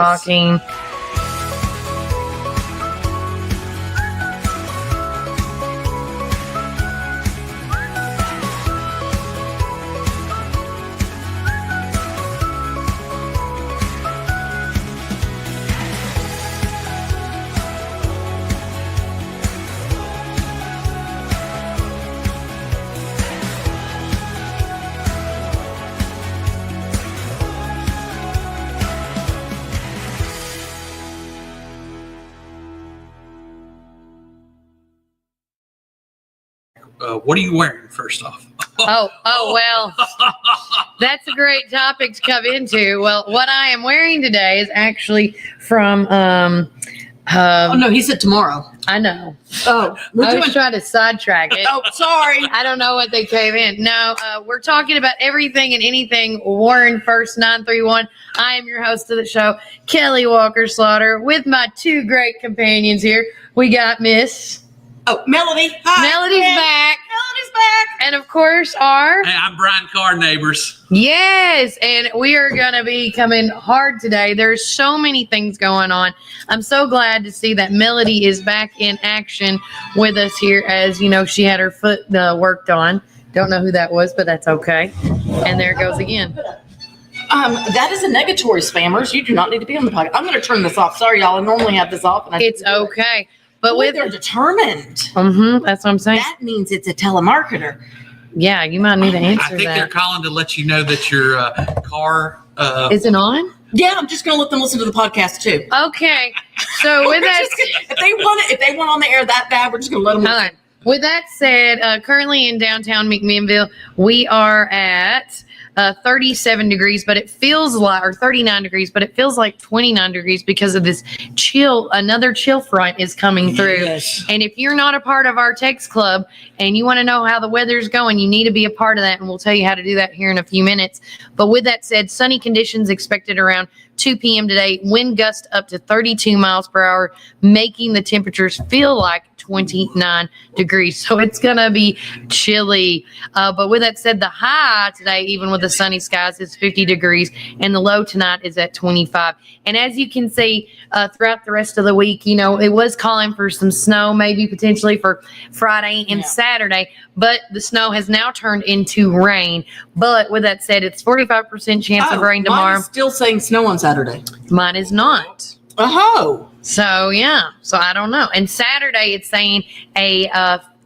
talking. What are you wearing, first off? Oh, well, that's a great topic to come into. Well, what I am wearing today is actually from, Oh, no, he said tomorrow. I know. Oh, I was trying to sidetrack it. Oh, sorry. I don't know what they came in. No, we're talking about everything and anything Warren First 931. I am your host of the show, Kelly Walker Slaughter, with my two great companions here. We got Miss... Oh, Melody. Hi. Melody's back. Melody's back. And of course, our... Hey, I'm Brian Carr, neighbors. Yes, and we are going to be coming hard today. There's so many things going on. I'm so glad to see that Melody is back in action with us here, as, you know, she had her foot worked on. Don't know who that was, but that's okay. And there it goes again. That is a negatory, spammers. You do not need to be on the podcast. I'm going to turn this off. Sorry, y'all. I normally have this off. And It's okay. But Boy, with they're determined. that's what I'm saying. That means it's a telemarketer. Yeah, you might need to answer I think they're that. calling to let you know that your car. Is it on? Yeah, I'm just going to let them listen to the podcast too. Okay. So with that, If they want on the air that bad, we're just going to let them. all right. With that said, currently in downtown McMinnville, we are at 37 degrees, but it feels like, or 39 degrees, but it feels like 29 degrees because of this chill. Another chill front is coming through. Yes. And if you're not a part of our text club and you want to know how the weather's going, you need to be a part of that. And we'll tell you how to do that here in a few minutes. But with that said, sunny conditions expected around 2 p.m. today. Wind gust up to 32 miles per hour, making the temperatures feel like 29 degrees. So it's going to be chilly. But with that said, the high today, even with the sunny skies, is 50 degrees, and the low tonight is at 25. And as you can see, throughout the rest of the week, you know, it was calling for some snow, maybe potentially for Friday and Saturday, but the snow has now turned into rain. But with that said, it's 45% chance of rain tomorrow. Mine is still saying snow on Saturday. Mine is not. Oh. So, yeah. So, I don't know. And Saturday, it's saying a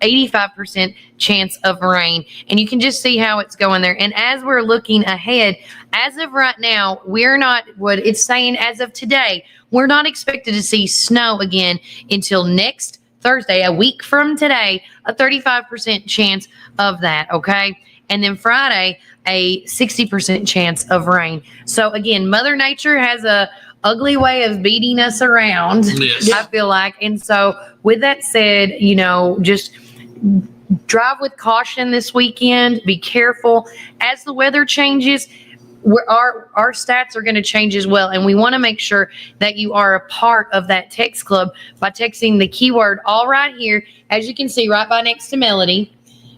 85% chance of rain. And you can just see how it's going there. And as we're looking ahead, as of right now, we're not, what it's saying as of today, we're not expected to see snow again until next Thursday, a week from today, a 35% chance of that, okay? And then Friday, a 60% chance of rain. So, again, Mother Nature has a ugly way of beating us around, Yes. I feel like. And so with that said, you know, just drive with caution this weekend. Be careful. As the weather changes, our stats are going to change as well. And we want to make sure that you are a part of that text club by texting the keyword all right here. As you can see, right by next to Melody,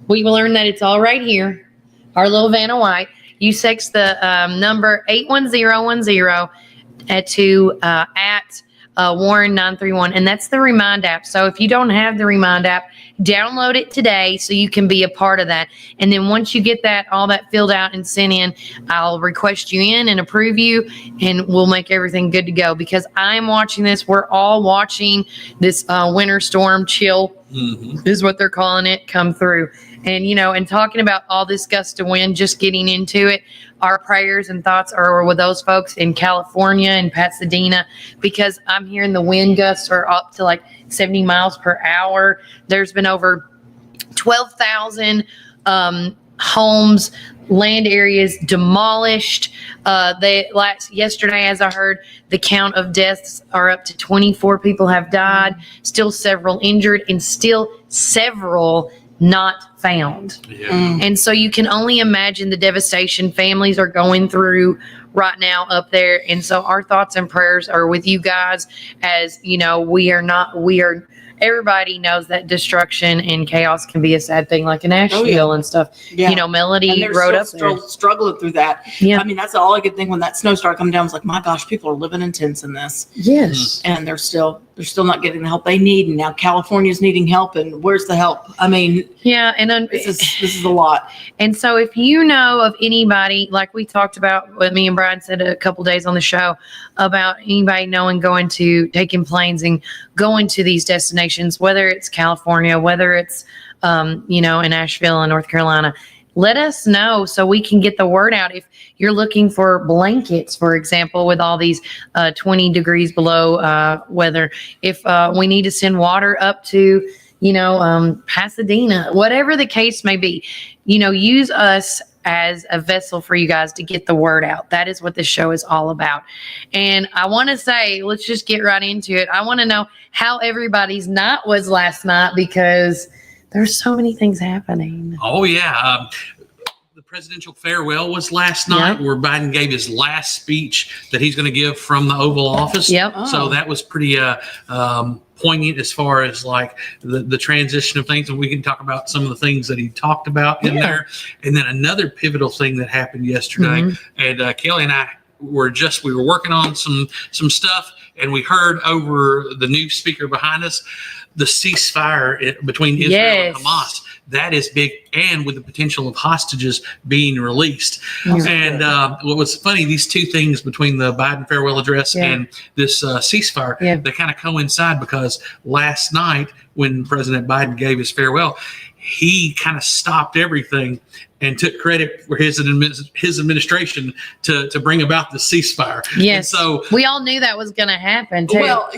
we will learn that it's all right here. Our little Vanna White. You text the number 81010 to at Warren 931, and that's the Remind app. So if you don't have the Remind app, download it today so you can be a part of that. And then once you get that, all that filled out and sent in, I'll request you in and approve you, and we'll make everything good to go. Because I'm watching this, we're all watching this winter storm chill, is what they're calling it, come through. And, you know, and talking about all this gust of wind, just getting into it, our prayers and thoughts are with those folks in California and Pasadena, because I'm hearing the wind gusts are up to like 70 miles per hour. There's been over 12,000 homes, land areas demolished. Yesterday, as I heard, the count of deaths are up to 24 people have died, still several injured, and still several not found. And so you can only imagine the devastation families are going through right now up there. And so our thoughts and prayers are with you guys, as you know, we are everybody knows that destruction and chaos can be a sad thing, like in Asheville and stuff. Yeah. You know, And Melody they're wrote up still there. struggling through that. Yeah. I mean, that's all I could think when that snow started coming down. I was like, my gosh, people are living in tents in this, Yes. and they're still not getting the help they need. And now California's needing help, and where's the help? I mean, Yeah. And this is a lot. And so if you know of anybody, like we talked about, what me and Brian said a couple days on the show, about anybody knowing taking planes and going to these destinations, whether it's California, whether it's, in Asheville and North Carolina, let us know so we can get the word out. If you're looking for blankets, for example, with all these 20 degrees below weather, if we need to send water up to, Pasadena, whatever the case may be, use us as a vessel for you guys to get the word out. That is what this show is all about. And I want to say, let's just get right into it. I want to know how everybody's night was last night, because there's so many things happening. Oh, yeah. The presidential farewell was last night, Yep. where Biden gave his last speech that he's going to give from the Oval Office. Yep. So that was pretty poignant as far as like the transition of things. And we can talk about some of the things that he talked about in there. And then another pivotal thing that happened yesterday. And Kelly and I we were working on some stuff, and we heard over the new speaker behind us the ceasefire between Israel Yes. and Hamas. That is big, and with the potential of hostages being released. Yeah. And what was funny, these two things between the Biden farewell address Yeah. and this ceasefire, Yeah. they kind of coincide, because last night when President Biden gave his farewell, he kind of stopped everything and took credit for his administration to bring about the ceasefire. Yes. And so we all knew that was going to happen too. Well,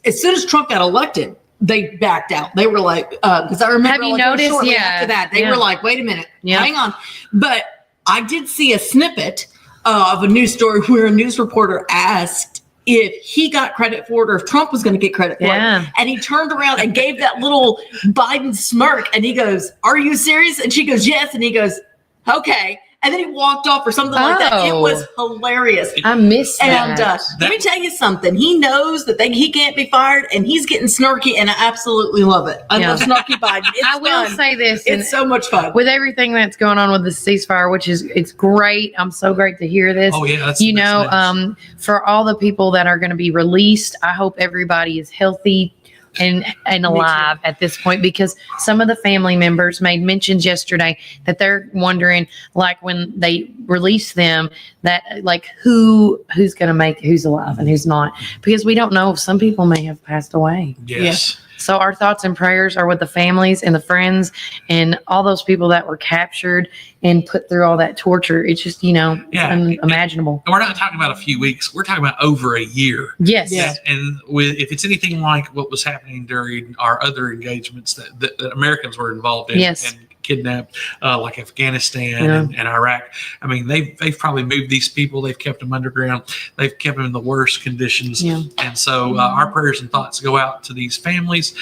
as soon as Trump got elected, they backed out. They were like, because I remember Have you like, noticed? shortly Yeah. after that, they Yeah. were like, wait a minute, Yeah. hang on. But I did see a snippet of a news story where a news reporter asked if he got credit for it or if Trump was going to get credit for Yeah. it. And he turned around and gave that little Biden smirk, and he goes, "Are you serious?" And she goes, "Yes." And he goes, "Okay." And then he walked off or something like that. It Oh. was hilarious. I missed And that. let me tell you something. He knows that he can't be fired, and he's getting snarky, and I absolutely love it. I Yeah. love snarky Biden. It's I will fun. say this, and It's so much fun. with everything that's going on with the ceasefire, which is, it's great. I'm so great to hear this. oh yeah, that's nice. For all the people that are going to be released, I hope everybody is healthy and alive at this point, because some of the family members made mentions yesterday that they're wondering, like, when they release them, that like who's going to make, who's alive and who's not, because we don't know if some people may have passed away. Yes. So our thoughts and prayers are with the families and the friends and all those people that were captured and put through all that torture. It's just, Yeah. unimaginable. And we're not talking about a few weeks. We're talking about over a year. Yes. Yeah. And if it's anything like what was happening during our other engagements that Americans were involved in Yes. and kidnapped, like Afghanistan Yeah. and Iraq, I mean, they've probably moved these people. They've kept them underground. They've kept them in the worst conditions. Yeah. And so our prayers and thoughts go out to these families,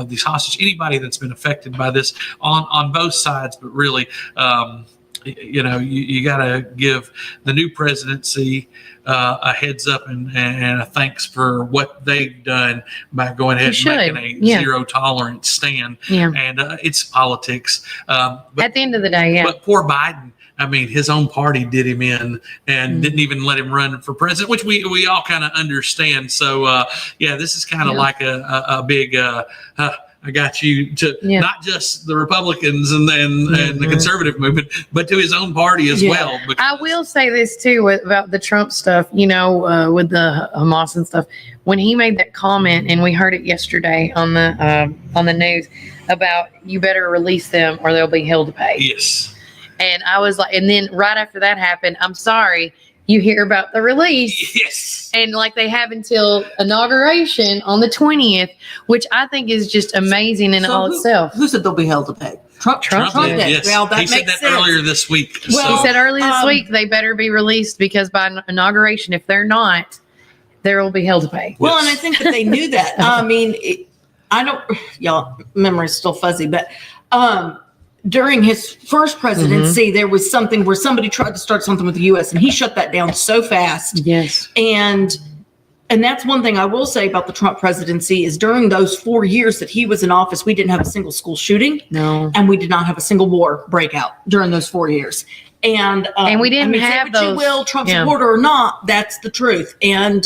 these hostages, anybody that's been affected by this on both sides. But really, you got to give the new presidency a heads up and a thanks for what they've done by going ahead You and should. making a Yeah. zero tolerance stand. Yeah. And it's politics. But, At the end of the day, yeah. but poor Biden, I mean, his own party did him in and didn't even let him run for president, which we all kind of understand. So, this is kind of Yeah. like a big I got you to Yeah. not just the Republicans and the Mhm. conservative movement, but to his own party as Yeah. well. I will say this too about the Trump stuff, with the Hamas and stuff. When he made that comment, and we heard it yesterday on the news about, you better release them or they'll be held to pay. Yes. And I was like, and then right after that happened, I'm sorry, you hear about the release. Yes. And like they have until inauguration on the 20th, which I think is just amazing in So all itself. Who said they'll be held to pay? Trump Trump did, did. yes. Well, that he said makes that sense. earlier this week. Well, He said earlier this Um, week they better be released, because by inauguration, if they're not, they will be held to pay. Well, Yes. and I think that they knew that. I mean, y'all, memory's still fuzzy, but during his first presidency, there was something where somebody tried to start something with the U.S. and he shut that down so fast. Yes. And And that's one thing I will say about the Trump presidency is during those 4 years that he was in office, we didn't have a single school shooting. No. And we did not have a single war breakout during those 4 years. And we didn't say have what you those- will, Trump yeah. supporter or not, that's the truth. And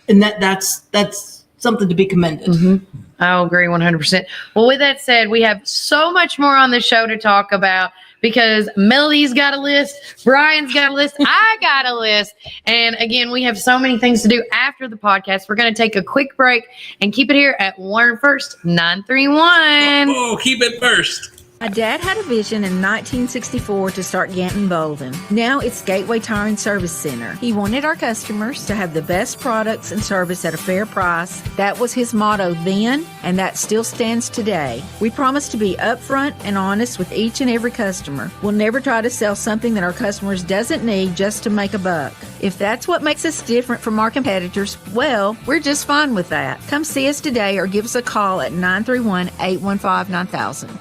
that's something to be commended. Mm-hmm. I agree 100%. Well, with that said, we have so much more on the show to talk about because Melody's got a list, Brian's got a list, I got a list. And again, we have so many things to do after the podcast. We're going to take a quick break and keep it here at Warren First 931. Oh, keep it first. My dad had a vision in 1964 to start Ganton Bolden. Now it's Gateway Tire and Service Center. He wanted our customers to have the best products and service at a fair price. That was his motto then, and that still stands today. We promise to be upfront and honest with each and every customer. We'll never try to sell something that our customers doesn't need just to make a buck. If that's what makes us different from our competitors, well, we're just fine with that. Come see us today or give us a call at 931-815-9000.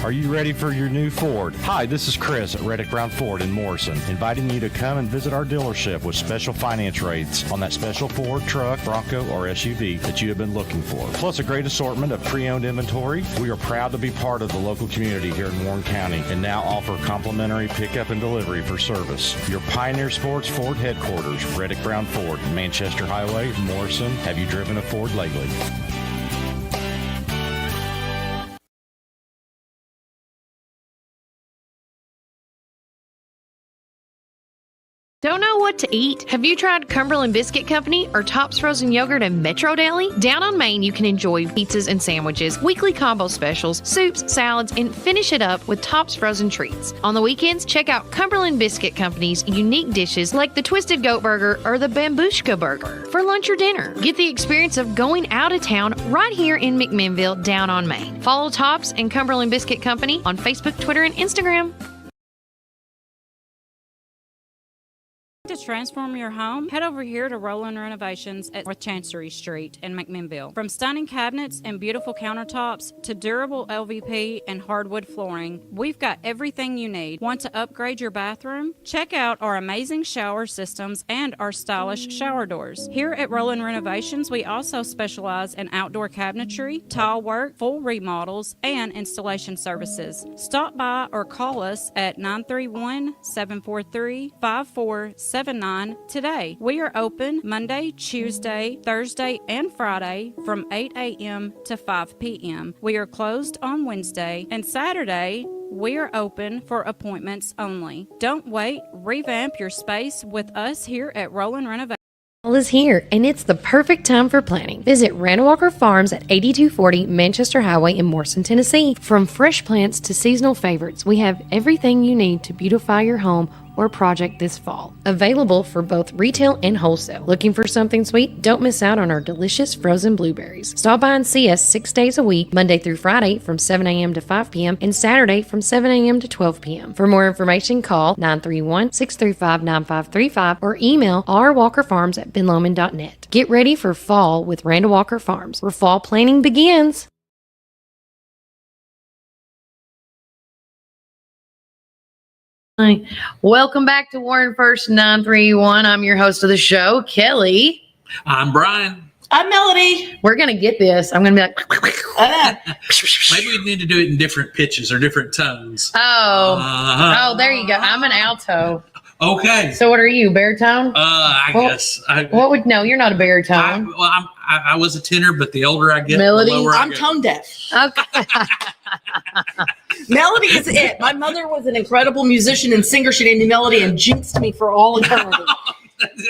Are you ready for your new Ford? Hi, this is Chris at Reddick Brown Ford in Morrison, inviting you to come and visit our dealership with special finance rates on that special Ford truck, Bronco, or SUV that you have been looking for. Plus a great assortment of pre-owned inventory. We are proud to be part of the local community here in Warren County and now offer complimentary pickup and delivery for service. Your Pioneer Sports Ford headquarters, Reddick Brown Ford, Manchester Highway, Morrison. Have you driven a Ford lately? Don't know what to eat? Have you tried Cumberland Biscuit Company or Tops Frozen Yogurt and Metro Deli? Down on Main, you can enjoy pizzas and sandwiches, weekly combo specials, soups, salads, and finish it up with Tops Frozen Treats. On the weekends, check out Cumberland Biscuit Company's unique dishes like the Twisted Goat Burger or the Bambushka Burger for lunch or dinner. Get the experience of going out of town right here in McMinnville, down on Main. Follow Tops and Cumberland Biscuit Company on Facebook, Twitter, and Instagram. To transform your home, head over here to Roland Renovations at North Chancery Street in McMinnville. From stunning cabinets and beautiful countertops to durable LVP and hardwood flooring, we've got everything you need. Want to upgrade your bathroom? Check out our amazing shower systems and our stylish shower doors. Here at Roland Renovations, we also specialize in outdoor cabinetry, tile work, full remodels, and installation services. Stop by or call us at 931-743-5479 today. We are open Monday, Tuesday, Thursday, and Friday from 8 a.m. to 5 p.m. We are closed on Wednesday and Saturday. We are open for appointments only. Don't wait. Revamp your space with us here at Roland Renovation. Fall is here, and it's the perfect time for planting. Visit Randall Walker Farms at 8240 Manchester Highway in Morrison, Tennessee. From fresh plants to seasonal favorites, we have everything you need to beautify your home or project this fall. Available for both retail and wholesale. Looking for something sweet? Don't miss out on our delicious frozen blueberries. Stop by and see us 6 days a week, Monday through Friday from 7 a.m. to 5 p.m. and Saturday from 7 a.m. to 12 p.m. For more information, call 931-635-9535 or email rwalkerfarms@benlomond.net. Get ready for fall with Randall Walker Farms, where fall planning begins. Hi. Welcome back to Warren First 931. I'm your host of the show, Kelly. I'm Brian. I'm Melody. We're going to get this. I'm going to be like, Maybe we need to do it in different pitches or different tones. oh, there you go. I'm an alto. Okay. So what are you, baritone? I Well, guess. No, you're not a baritone. I was a tenor, but the older I get, Melody? the lower I I'm go. tone deaf. Okay. Melody is it. My mother was an incredible musician and singer. She named me Melody and jinxed me for all eternity.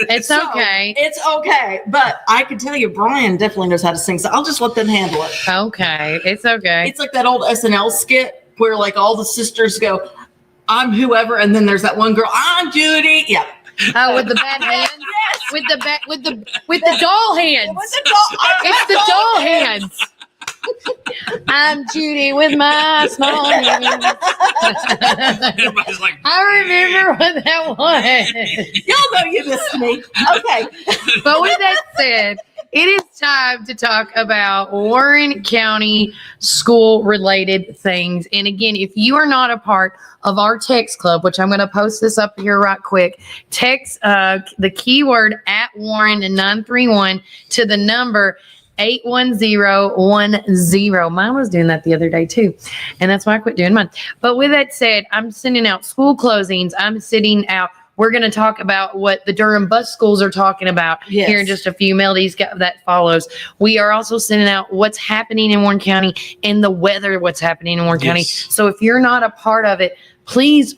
It's So, okay. It's okay. But I can tell you, Brian definitely knows how to sing. So I'll just let them handle it. Okay. It's okay. It's like that old SNL skit where like all the sisters go, I'm whoever. And then there's that one girl, I'm Judy. Yeah. Oh, with the bad hands? Yes. With the doll hands. What's the doll? It's the doll hands. I'm Judy with my small hands. Everybody's like, I remember what that was. Y'all know you missed me. Okay. But with that said, It is time to talk about Warren County school related things. And again, if you are not a part of our text club, which I'm going to post this up here right quick, text the keyword @Warren 931 to the number 81010. Mine was doing that the other day too. And that's why I quit doing mine. But with that said, I'm sending out school closings. I'm sending out. We're going to talk about what the Durham bus schools are talking about here in just a few melodies that follows. We are also sending out what's happening in Warren County and the weather, what's happening in Warren County. So if you're not a part of it, please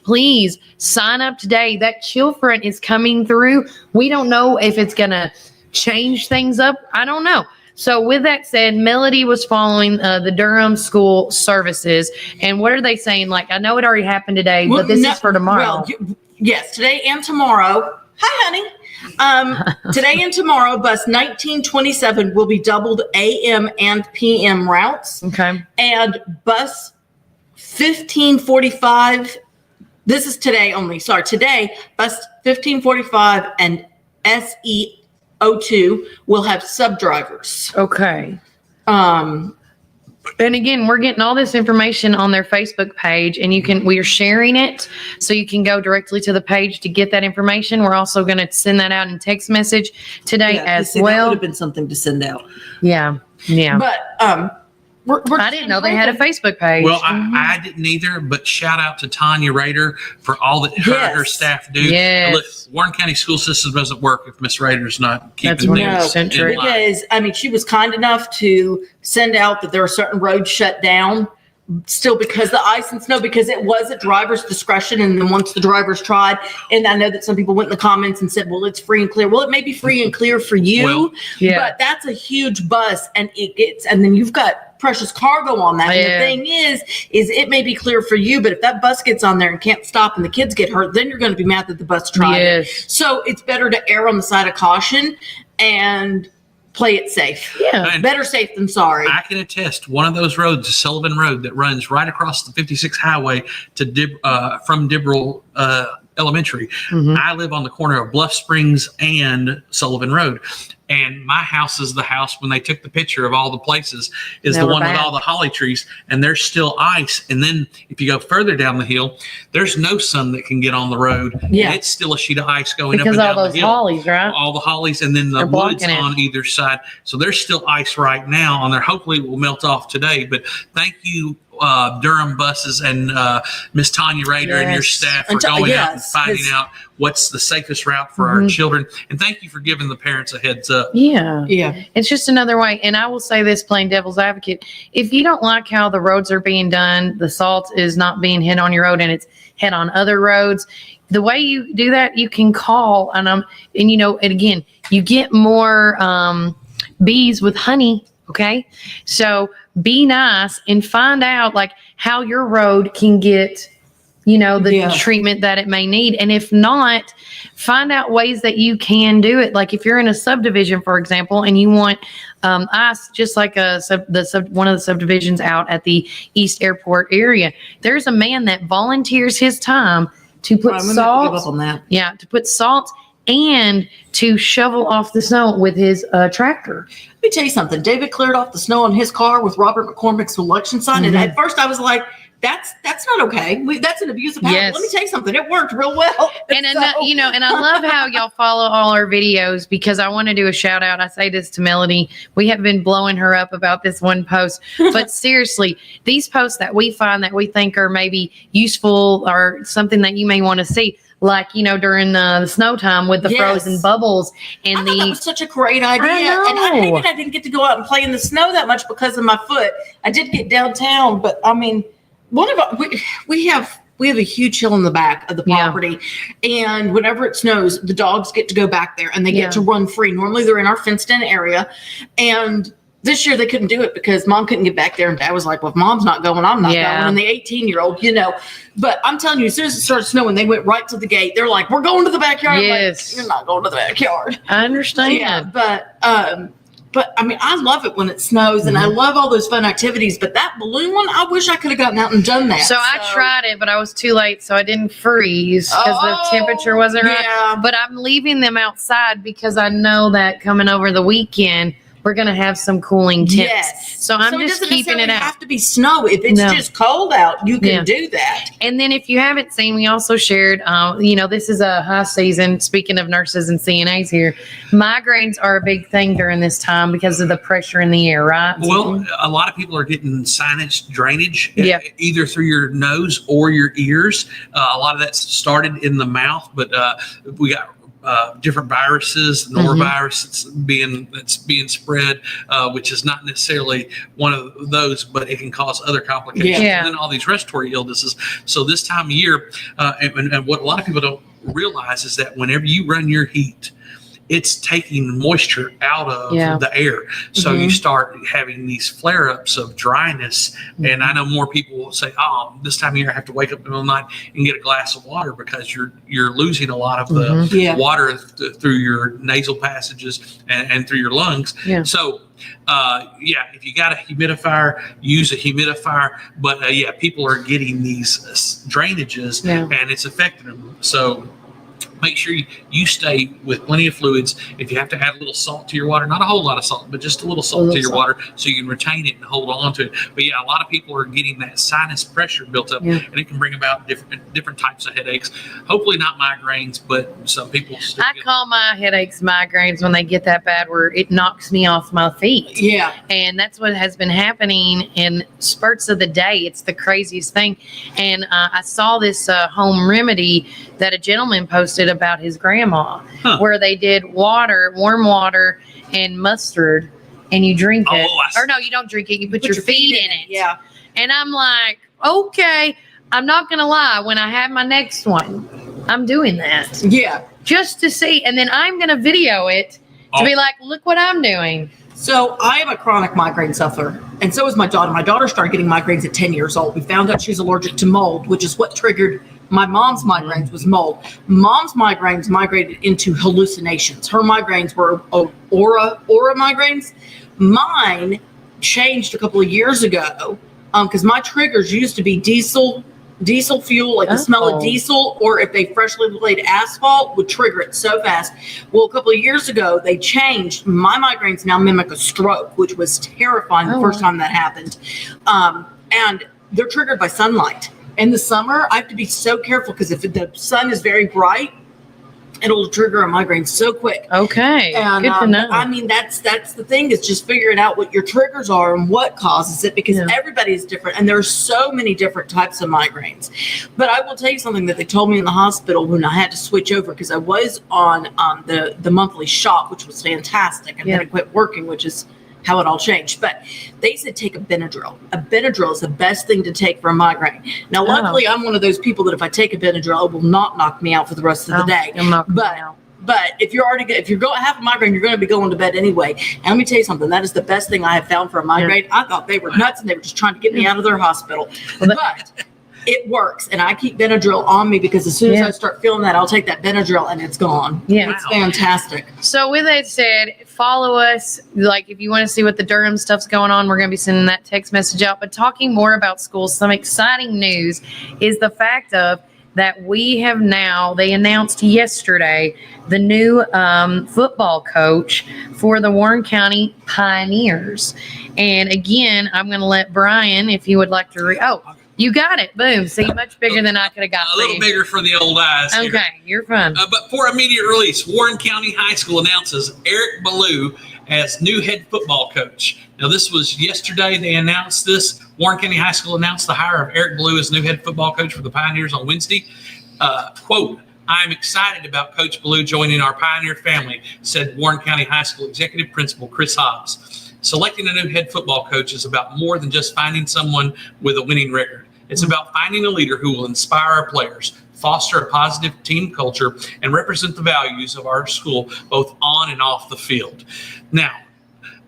sign up today. That chill front is coming through. We don't know if it's going to change things up. I don't know. So with that said, Melody was following the Durham school services. And what are they saying? Like, I know it already happened today, but this is for tomorrow. Well, yes, today and tomorrow. Hi, honey. Today and tomorrow, bus 1927 will be doubled AM and PM routes. Okay. And bus 1545, this is today only. Sorry, today, bus 1545 and SE02 will have sub-drivers. Okay. And again, we're getting all this information on their Facebook page, and we are sharing it, so you can go directly to the page to get that information. We're also going to send that out in text message today as well. That would have been something to send out. Yeah. But I didn't know they had a Facebook page. Well, I didn't either, but shout out to Tanya Rader for all that her staff do. Yes. Look, Warren County school system doesn't work if Miss Rader's not keeping That's things 100% true. in line. Because, I mean, she was kind enough to send out that there are certain roads shut down still because the ice and snow, because it was at driver's discretion. And then once the drivers tried, and I know that some people went in the comments and said, well, it's free and clear. Well, it may be free and clear for you, Well, but that's a huge bus, and and then you've got precious cargo on that. Yeah. And the thing is it may be clear for you, but if that bus gets on there and can't stop and the kids get hurt, then you're going to be mad that the bus tried it. Yes. So it's better to err on the side of caution and play it safe. Yeah. And Better safe than sorry. I can attest, one of those roads is Sullivan Road that runs right across the 56 highway to from Dibble Elementary. Mhm. I live on the corner of Bluff Springs and Sullivan Road. And my house is the house, when they took the picture of all the places, is They the were one with bad. all the holly trees, and there's still ice. And then if you go further down the hill, there's no sun that can get on the road. Yeah. And it's still a sheet of ice going Because up and all down those the hill. hollies, right? All the hollies, and then the They're woods blocking it. on either side. So there's still ice right now on there. Hopefully it will melt off today. But thank you, Durham buses and Miss Tanya Rader and your Yes. staff for And going out and yes, finding it's- out what's the safest route for our Mhm. children. And thank you for giving the parents a heads up. Yeah. Yeah. It's just another way. And I will say this, playing devil's advocate, if you don't like how the roads are being done, the salt is not being hit on your road and it's hit on other roads, the way you do that, you can call and again, you get more bees with honey. Okay. So be nice and find out like how your road can get, the treatment that it may need. And if not, find out ways that you can do it. Like if you're in a subdivision, for example, and you want ice, just like one of the subdivisions out at the East Airport area, there's a man that volunteers his time to put I'm gonna have to give up salt. on that. Yeah, to put salt and to shovel off the snow with his tractor. Let me tell you something. David cleared off the snow on his car with Robert McCormick's election sign. And at first I was like, that's not okay. That's an abuse of power. Yes. Let me tell you something. It worked real well. And and I love how y'all follow all our videos because I want to do a shout out. I say this to Melody. We have been blowing her up about this one post, but seriously, these posts that we find that we think are maybe useful or something that you may want to see, like, during the snow time with the Yes. frozen bubbles and I thought that was such a great idea. And I know. hated I didn't get to go out and play in the snow that much because of my foot. I did get downtown, but I mean, we have a huge hill in the back of the Yeah. property, and whenever it snows, the dogs get to go back there and they Yeah. get to run free. Normally they're in our fenced-in area, and this year they couldn't do it because Mom couldn't get back there, and Dad was like, "Well, if Mom's not going, I'm not Yeah. going." And the 18-year-old, But I'm telling you, as soon as it started snowing, they went right to the gate. They're like, "We're going to the backyard." I'm like, Yes. "You're not going to the backyard." I understand. Yeah, but I mean, I love it when it snows, and I love all those fun activities. But that balloon one, I wish I could have gotten out and done that. So I tried it, but I was too late, so I didn't freeze because the temperature wasn't right. Yeah. But I'm leaving them outside because I know that coming over the weekend, we're going to have some cooling temps. Yes. So I'm it just doesn't keeping it necessarily out. have to be snow. If it's No. just cold out, you can Yeah. do that. And then if you haven't seen, we also shared, this is a high season. Speaking of nurses and CNAs here, migraines are a big thing during this time because of the pressure in the air, right? Well, a lot of people are getting sinus drainage, Yeah. either through your nose or your ears. A lot of that's started in the mouth, but we got different viruses, norovirus that's being spread, which is not necessarily one of those, but it can cause other complications. Yeah. And then all these respiratory illnesses. So this time of year, and what a lot of people don't realize is that whenever you run your heat, it's taking moisture out of the air. So you start having these flare-ups of dryness. And I know more people will say, oh, this time of year I have to wake up in the middle of the night and get a glass of water because you're losing a lot of the water through your nasal passages and through your lungs. Yeah. So if you got a humidifier, use a humidifier. But people are getting these drainages and it's affecting them. So make sure you stay with plenty of fluids. If you have to add a little salt to your water, not a whole lot of salt, but just a little salt to your water so you can retain it and hold on to it. But a lot of people are getting that sinus pressure built up and it can bring about different types of headaches. Hopefully not migraines, but some people still I call my headaches migraines when they get that bad where it knocks me off my feet. Yeah. And that's what has been happening in spurts of the day. It's the craziest thing. And I saw this home remedy that a gentleman posted about his grandma, where they did warm water and mustard, and you drink it. Or no, you don't drink it. You put your feet in it. Yeah. And I'm like, okay, I'm not going to lie. When I have my next one, I'm doing that Yeah. just to see. And then I'm going to video it to be like, look what I'm doing. So I am a chronic migraine sufferer, and so is my daughter. My daughter started getting migraines at 10 years old. We found out she's allergic to mold, which is what triggered my mom's migraines was mold. Mom's migraines migrated into hallucinations. Her migraines were aura migraines. Mine changed a couple of years ago because my triggers used to be diesel fuel, like the smell of diesel, or if they freshly laid asphalt would trigger it so fast. Well, a couple of years ago, they changed. My migraines now mimic a stroke, which was terrifying the first time that happened. And they're triggered by sunlight. In the summer, I have to be so careful because if the sun is very bright, it'll trigger a migraine so quick. Okay. And, good to know. I mean, that's the thing is just figuring out what your triggers are and what causes it because everybody is different. And there's so many different types of migraines. But I will tell you something that they told me in the hospital when I had to switch over because I was on the monthly shop, which was fantastic. And then it quit working, which is how it all changed. But they said take a Benadryl. A Benadryl is the best thing to take for a migraine. Now, luckily, I'm one of those people that if I take a Benadryl, it will not knock me out for the rest of the day. But if you're if you're going to have a migraine, you're going to be going to bed anyway. And let me tell you something. That is the best thing I have found for a migraine. I thought they were nuts and they were just trying to get me out of their hospital. But it works. And I keep Benadryl on me because as soon as I start feeling that, I'll take that Benadryl and it's gone. Yeah. It's fantastic. So with that said, follow us. Like if you want to see what the Durham stuff's going on, we're going to be sending that text message out. But talking more about schools, some exciting news is the fact of that we have now, they announced yesterday, the new football coach for the Warren County Pioneers. And again, I'm going to let Brian, if you would like to you got it. Boom. See, much bigger than I could have got. A little bigger for the old eyes. Okay, here. you're fun. But for immediate release, Warren County High School announces Eric Ballou as new head football coach. Now, this was yesterday. They announced this. Warren County High School announced the hire of Eric Ballou as new head football coach for the Pioneers on Wednesday. Quote, "I'm excited about Coach Ballou joining our Pioneer family," said Warren County High School Executive Principal Chris Hobbs. Selecting a new head football coach is about more than just finding someone with a winning record. It's about finding a leader who will inspire our players, foster a positive team culture, and represent the values of our school both on and off the field. Now,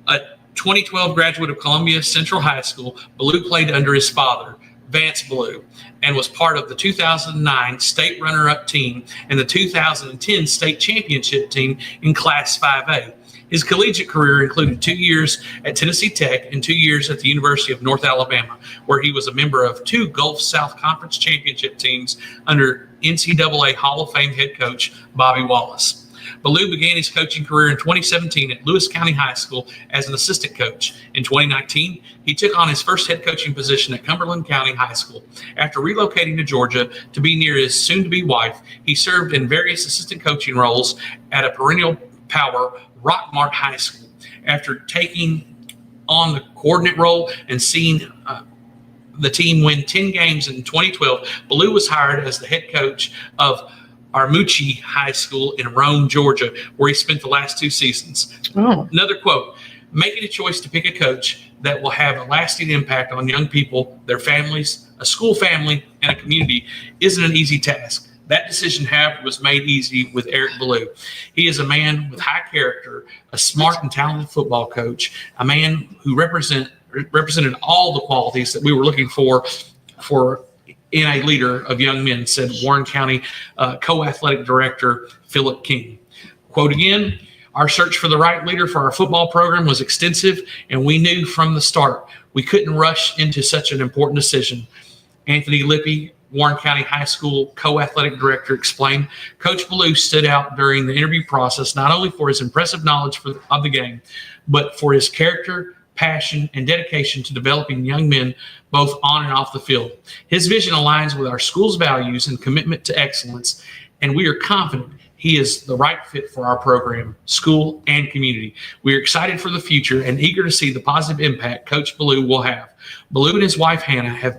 a 2012 graduate of Columbia Central High School, Ballou played under his father, Vance Ballou, and was part of the 2009 state runner-up team and the 2010 state championship team in Class 5A. His collegiate career included 2 years at Tennessee Tech and 2 years at the University of North Alabama, where he was a member of 2 Gulf South Conference championship teams under NCAA Hall of Fame head coach Bobby Wallace. Ballou began his coaching career in 2017 at Lewis County High School as an assistant coach. In 2019, he took on his first head coaching position at Cumberland County High School. After relocating to Georgia to be near his soon-to-be wife, he served in various assistant coaching roles at a perennial power Rockmart High School. After taking on the coordinate role and seeing the team win 10 games in 2012, Ballou was hired as the head coach of Armuchee High School in Rome, Georgia, where he spent the last 2 seasons. Oh. Another quote, making a choice to pick a coach that will have a lasting impact on young people, their families, a school family, and a community isn't an easy task. That decision, however, was made easy with Eric Ballou. He is a man with high character, a smart and talented football coach, a man who represented all the qualities that we were looking for in a leader of young men, said Warren County co-athletic director Philip King. Quote again, our search for the right leader for our football program was extensive, and we knew from the start we couldn't rush into such an important decision. Anthony Lippy, Warren County High School co-athletic director, explained, Coach Ballou stood out during the interview process not only for his impressive knowledge of the game, but for his character, passion, and dedication to developing young men both on and off the field. His vision aligns with our school's values and commitment to excellence, and we are confident he is the right fit for our program, school, and community. We are excited for the future and eager to see the positive impact Coach Ballou will have. Ballou and his wife, Hannah, have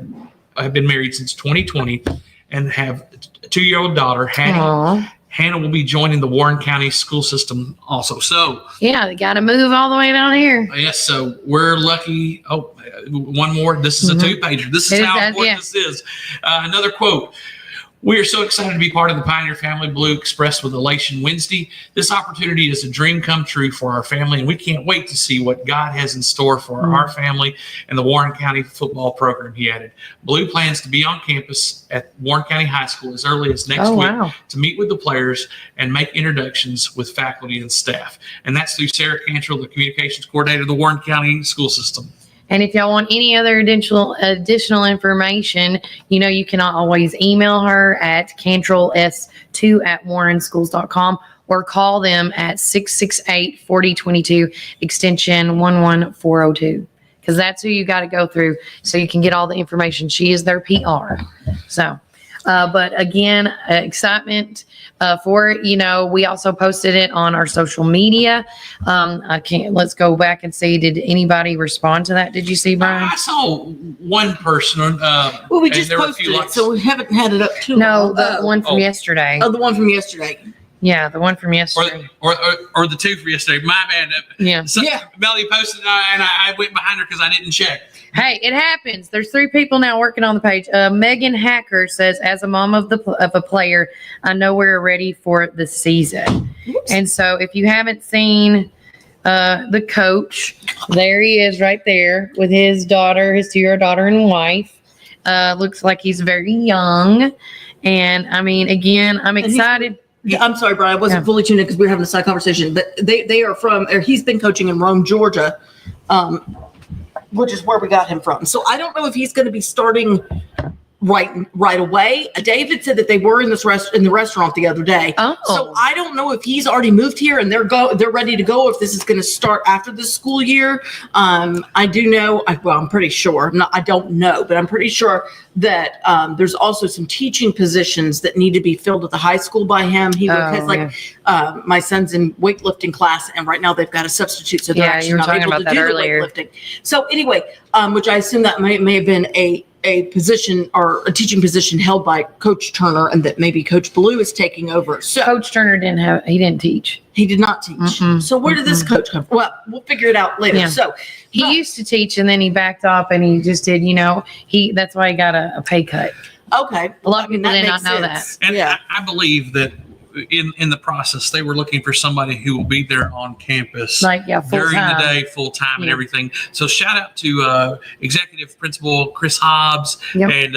been married since 2020 and have a 2-year-old daughter, Hattie. Aw. Hannah will be joining the Warren County school system also. So, Yeah, they got to move all the way down here. yes, so we're lucky. Oh, one more. This is a 2-pager. This is It how is, important yeah. this is. Another quote. We are so excited to be part of the Pioneer family, Ballou expressed with elation Wednesday. This opportunity is a dream come true for our family, and we can't wait to see what God has in store for our family and the Warren County football program, he added. Ballou plans to be on campus at Warren County High School as early as next week Wow. to meet with the players and make introductions with faculty and staff. And that's through Sarah Cantrell, the communications coordinator of the Warren County school system. And if y'all want any other additional information, you can always email her at cantrells2@warrenschools.com or call them at 668-4022 extension 11402. Because that's who you got to go through so you can get all the information. She is their PR. So, but again, excitement for it. We also posted it on our social media. Let's go back and see, did anybody respond to that? Did you see, Brian? I saw one person. Well, we and just there were a posted few it, likes. so we haven't had it up too No, long. the one from oh. yesterday. Oh, the one from yesterday. Yeah, the one from yesterday. or the 2 for yesterday. My bad. Yeah. So Yeah. Melody posted it, and I went behind her because I didn't check. Hey, it happens. There's 3 people now working on the page. Megan Hacker says, as a mom of a player, I know we're ready for the season. And so if you haven't seen the coach, there he is right there with his daughter, his 2-year-old daughter and wife. Looks like he's very young. And I mean, again, I'm he's- excited. Yeah, I'm sorry, Brian. I wasn't Yeah. fully tuned in because we were having a side conversation. But they are from, or he's been coaching in Rome, Georgia, which is where we got him from. So I don't know if he's going to be starting right away. David said that they were in the restaurant the other day. Oh. So I don't know if he's already moved here and they're ready to go. If this is going to start after the school year. I do know. I'm pretty sure. I don't know, but I'm pretty sure that there's also some teaching positions that need to be filled at the high school by him. He has my son's in weightlifting class, and right now they've got a substitute, so they're Yeah, actually you were not talking able about to that do earlier. the weightlifting. So anyway, which I assume that may have been a position or a teaching position held by Coach Turner, and that maybe Coach Ballou is taking over. So Coach Turner didn't teach. he did not teach. Mm-mm, So where did this coach come from? Well, we'll figure it out later. Yeah. So He but- used to teach and then he backed off and he just did, that's why he got a pay cut. okay, A lot of people that did not makes know sense. And Yeah. I believe that in the process, they were looking for somebody who will be there on campus Like, yeah, full during time. the day, full time, and Yeah. everything. So shout out to executive principal Chris Hobbs Yep. and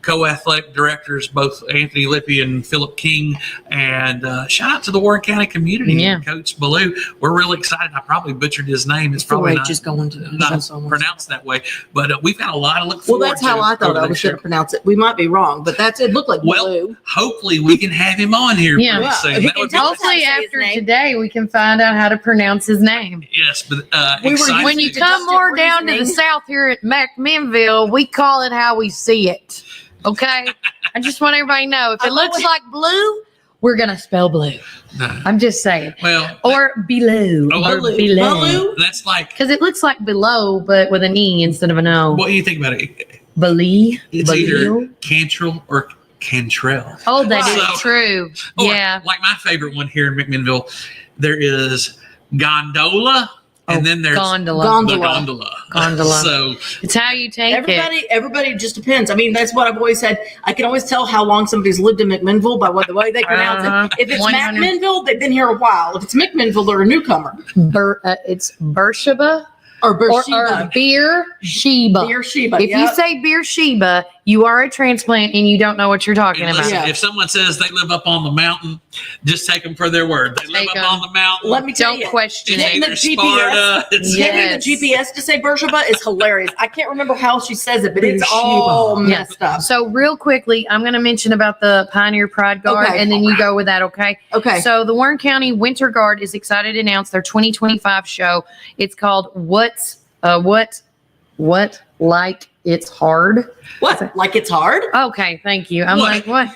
co-athletic directors, both Anthony Lippy and Philip King. And shout out to the Warren County community Yeah. and Coach Ballou. We're really excited. I probably butchered his name. It's probably not, just going to not pronounced that way, but we've got a lot to look Well, forward to. that's how I thought over I the was next year. going to pronounce it. We might be wrong, but it looked like Well, Blue. hopefully we can have him on here Yeah. pretty soon. He That can would be tell us how to Hopefully say his after name. today we can find out how to pronounce his name. yes, but We were excited. When you using come deductive more down to the reasoning. south here at McMinnville, we call it how we see it. Okay? I just want everybody to know if it looks like blue, we're gonna spell blue. No. I'm just saying. Well, Or below. Oh, or Baloo. below. Baloo? that's like, Because it looks like below, but with an E instead of an O. what do you think about it? Belee. It's Below. either Cantrell or Cantrell. Oh, that is So- true. Or, Yeah. like my favorite one here in McMinnville, there is Gondola, and Oh, then there's Gondola. the Gondola. Gondola. Gondola. So It's how you take it. Everybody just depends. I mean, that's what I've always said. I can always tell how long somebody's lived in McMinnville by the way they pronounce Uh-huh. it. If it's 100. McMinnville, they've been here a while. If it's McMinnville, they're a newcomer. It's Beersheba Or or Beersheba. Beersheba. Beersheba. If you say Beersheba, you are a transplant and you don't know what you're talking and about. listen, Yeah. if someone says they live up on the mountain, just take them for their word. They live Take up 'em. on the mountain. let me tell Don't you, question it's getting it. the either GPS. Sparta. It's, Yeah. getting Yes. the GPS to say Beersheba is hilarious. I can't remember how she says it, but it's all Yeah. messed up. So real quickly, I'm going to mention about the Pioneer Pride Guard, Okay. and then you go with that, okay? Okay. So the Warren County Winter Guard is excited to announce their 2025 show. It's called What Like It's Hard. What? Like it's hard? Okay, thank you. I'm What? like, what?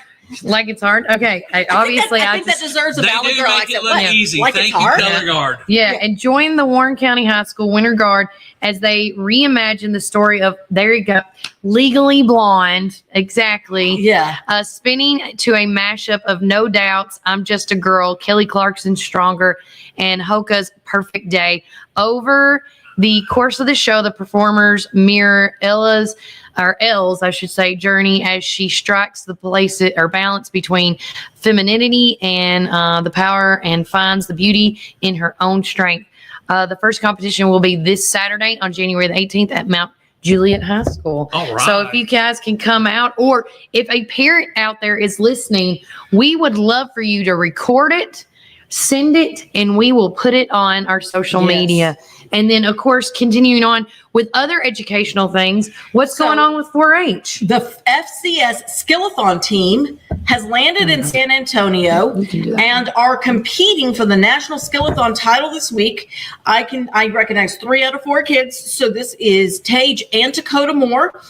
Like it's hard? Okay. Obviously, I I think just. that deserves a they Valley do Girl make accent. it look What? easy. Like Thank it's you, hard? Color Guard. Yeah, Yeah. and join the Warren County High School Winter Guard as they reimagine the story of, there you go, Legally Blonde, exactly, Yeah. spinning to a mashup of No Doubts, I'm Just a Girl, Kelly Clarkson's Stronger, and Hoka's Perfect Day. Over the course of the show, the performers mirror Elle's, I should say, journey as she strikes the place or balance between femininity and the power and finds the beauty in her own strength. The first competition will be this Saturday on January the 18th at Mount Juliet High School. All right. So if you guys can come out, or if a parent out there is listening, we would love for you to record it, send it, and we will put it on our social Yes. media. And then, of course, continuing on with other educational things, what's So- going on with 4-H? The FCS Skillathon team has landed in San Antonio and are competing for the National Skillathon title this week. I recognize 3 out of 4 kids. So this is Tage and Dakota Moore,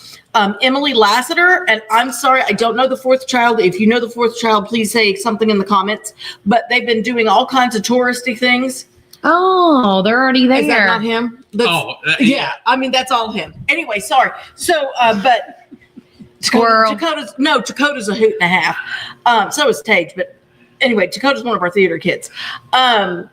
Emily Lassiter, and I'm sorry, I don't know the 4th child. If you know the 4th child, please say something in the comments. But they've been doing all kinds of touristy things. Oh, they're already there. Is that not him? Yeah, I mean that's all him. Anyway, sorry. So, but Squirrel. Dakota's a hoot and a half. So is Tage, but anyway, Dakota's one of our theater kids. But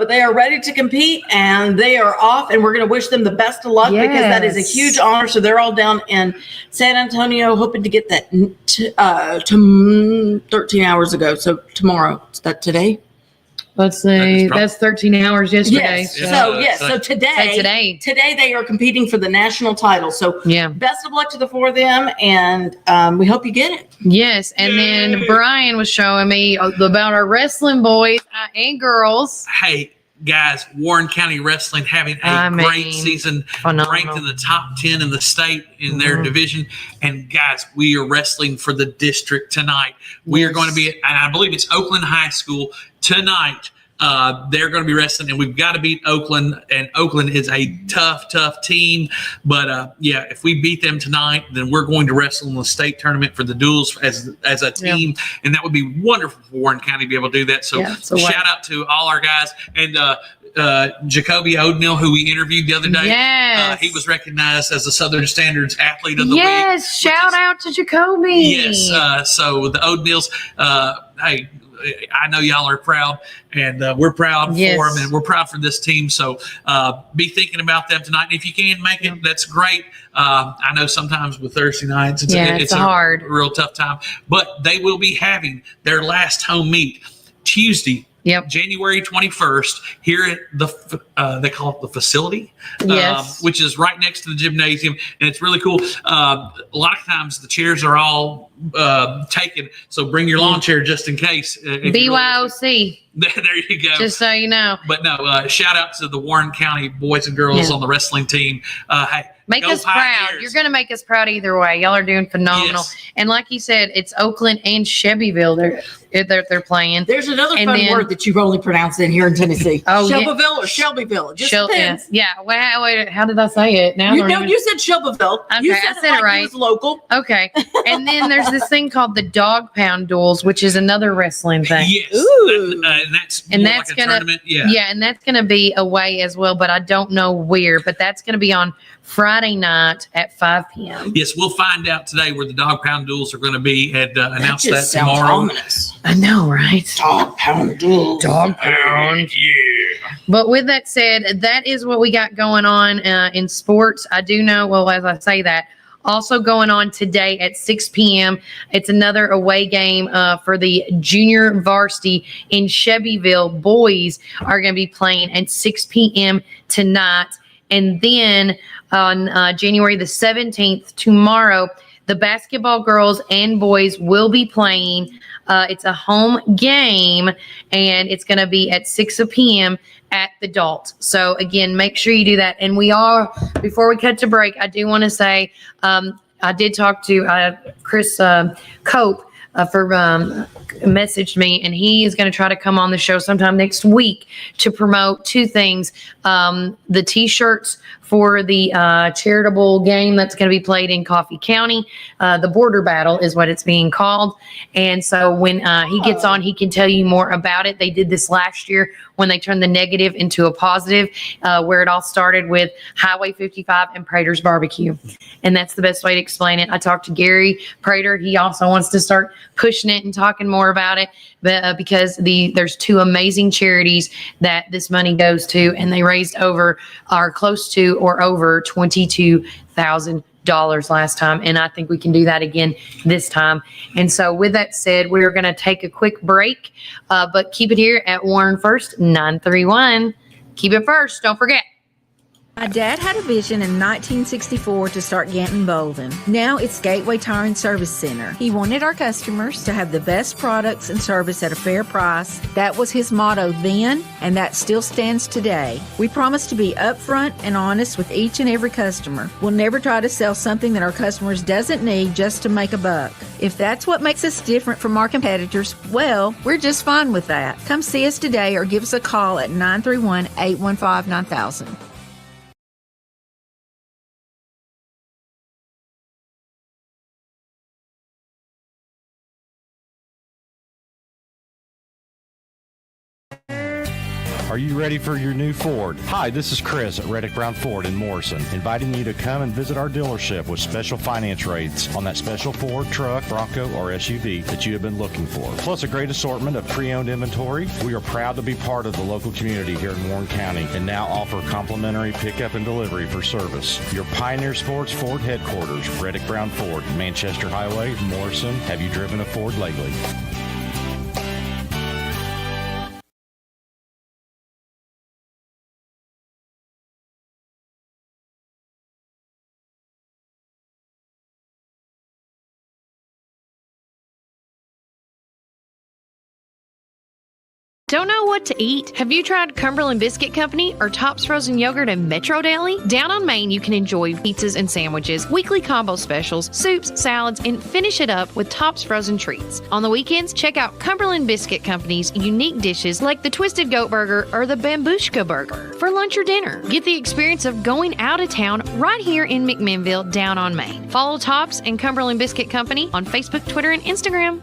they are ready to compete and they are off, and we're going to wish them the best of luck because that is a Yes. huge honor. So they're all down in San Antonio, hoping to get that 13 hours ago. So tomorrow, is that today? Let's That see. is probably- That's 13 hours yesterday. Yes. Yeah. So today, Today. they are competing for the national title. So Yeah. best of luck to the 4 of them, and we hope you get it. Yes. And then Brian was showing me about our wrestling boys and girls. Hey, guys, Warren County Wrestling having a I great mean, season, phenomenal. ranked in the top 10 in the state in their Mhm. division. And guys, we are wrestling for the district tonight. We are Yes. going to be at, and I believe it's Oakland High School tonight. They're going to be wrestling, and we've got to beat Oakland. And Oakland is a tough team. But yeah, if we beat them tonight, then we're going to wrestle in the state tournament for the duels as a team, and that would be wonderful for Warren County to be able to do that. So Yeah, so shout out to all our guys and Jacoby O'Neill, who we interviewed the other day. Yes. He was recognized as the Southern Standards Athlete of the Week. Yes. Shout out to Jacoby. Yes. So the O'Neills, hey, I know y'all are proud, and we're proud Yes. for them, and we're proud for this team. So be thinking about them tonight. And if you can make it, that's great. I know sometimes with Thursday nights, it's a hard. real tough time, but they will be having their last home meet Tuesday, Yep. January 21st, here at they call it the facility, Yes. which is right next to the gymnasium, and it's really cool. A lot of times the chairs are all taken, so bring your lawn chair just in case. If you BYOC. there you go. Just so you know. But no, shout out to the Warren County boys and girls Yeah. on the wrestling team. Hey, Make go us proud. Pioneers. You're going to make us proud either way. Y'all are doing phenomenal. Yes. And like you said, it's Oakland and Shelbyville. they're playing. There's another And fun then- word that you only pronounce in here in Tennessee. Oh, yeah. Shelbyville or Shelbyville. It just depends. Yeah. Well, wait, how did I say it? Now I You don't know, even- you said Shelbyville. Okay, You I said, said it like right. It was local. Okay. And then there's this thing called the dog pound duels, which is another wrestling thing. Yes. Ooh. And that's And more that's like a gonna- tournament. Yeah. Yeah, and that's going to be away as well, but I don't know where. But that's going to be on Friday night at 5 p.m. Yes, we'll find out today where the dog pound duels are going to be and announce that just sounds tomorrow. ominous. I know, right? Dog pound duel. Dog pound. Yeah. But with that said, that is what we got going on in sports. I do know, well, as I say that, also going on today at 6 p.m., it's another away game for the junior varsity in Shelbyville. Boys are going to be playing at 6 p.m. tonight. And then on January the 17th, tomorrow, the basketball girls and boys will be playing. It's a home game, and it's going to be at 6 p.m. at the Dalt. So, again, make sure you do that. And before we cut to break, I do want to say I did talk to Chris Cope messaged me, and he is going to try to come on the show sometime next week to promote two things. The T-shirts for the charitable game that's going to be played in Coffee County. The Border Battle is what it's being called. And so when he gets on, he can tell you more about it. They did this last year when they turned the negative into a positive, where it all started with Highway 55 and Prater's Barbecue. And that's the best way to explain it. I talked to Gary Prater. He also wants to start pushing it and talking more about it, but, because there's two amazing charities that this money goes to, and they raised close to or over $22,000 last time. And I think we can do that again this time. And so with that said, we're going to take a quick break, but keep it here at Warren First 931. Keep it first. Don't forget. My dad had a vision in 1964 to start Ganton Bolden. Now it's Gateway Tire and Service Center. He wanted our customers to have the best products and service at a fair price. That was his motto then, and that still stands today. We promise to be upfront and honest with each and every customer. We'll never try to sell something that our customers doesn't need just to make a buck. If that's what makes us different from our competitors, well, we're just fine with that. Come see us today or give us a call at 931-815-9000. Are you ready for your new Ford? Hi, this is Chris at Reddick Brown Ford in Morrison, inviting you to come and visit our dealership with special finance rates on that special Ford truck, Bronco, or SUV that you have been looking for. Plus a great assortment of pre-owned inventory. We are proud to be part of the local community here in Warren County and now offer complimentary pickup and delivery for service. Your Pioneer Sports Ford headquarters, Reddick Brown Ford, Manchester Highway, Morrison. Have you driven a Ford lately? Don't know what to eat? Have you tried Cumberland Biscuit Company or Tops Frozen Yogurt and Metro Deli? Down on Main, you can enjoy pizzas and sandwiches, weekly combo specials, soups, salads, and finish it up with Tops Frozen Treats. On the weekends, check out Cumberland Biscuit Company's unique dishes like the Twisted Goat Burger or the Bambushka Burger for lunch or dinner. Get the experience of going out of town right here in McMinnville, down on Main. Follow Tops and Cumberland Biscuit Company on Facebook, Twitter, and Instagram.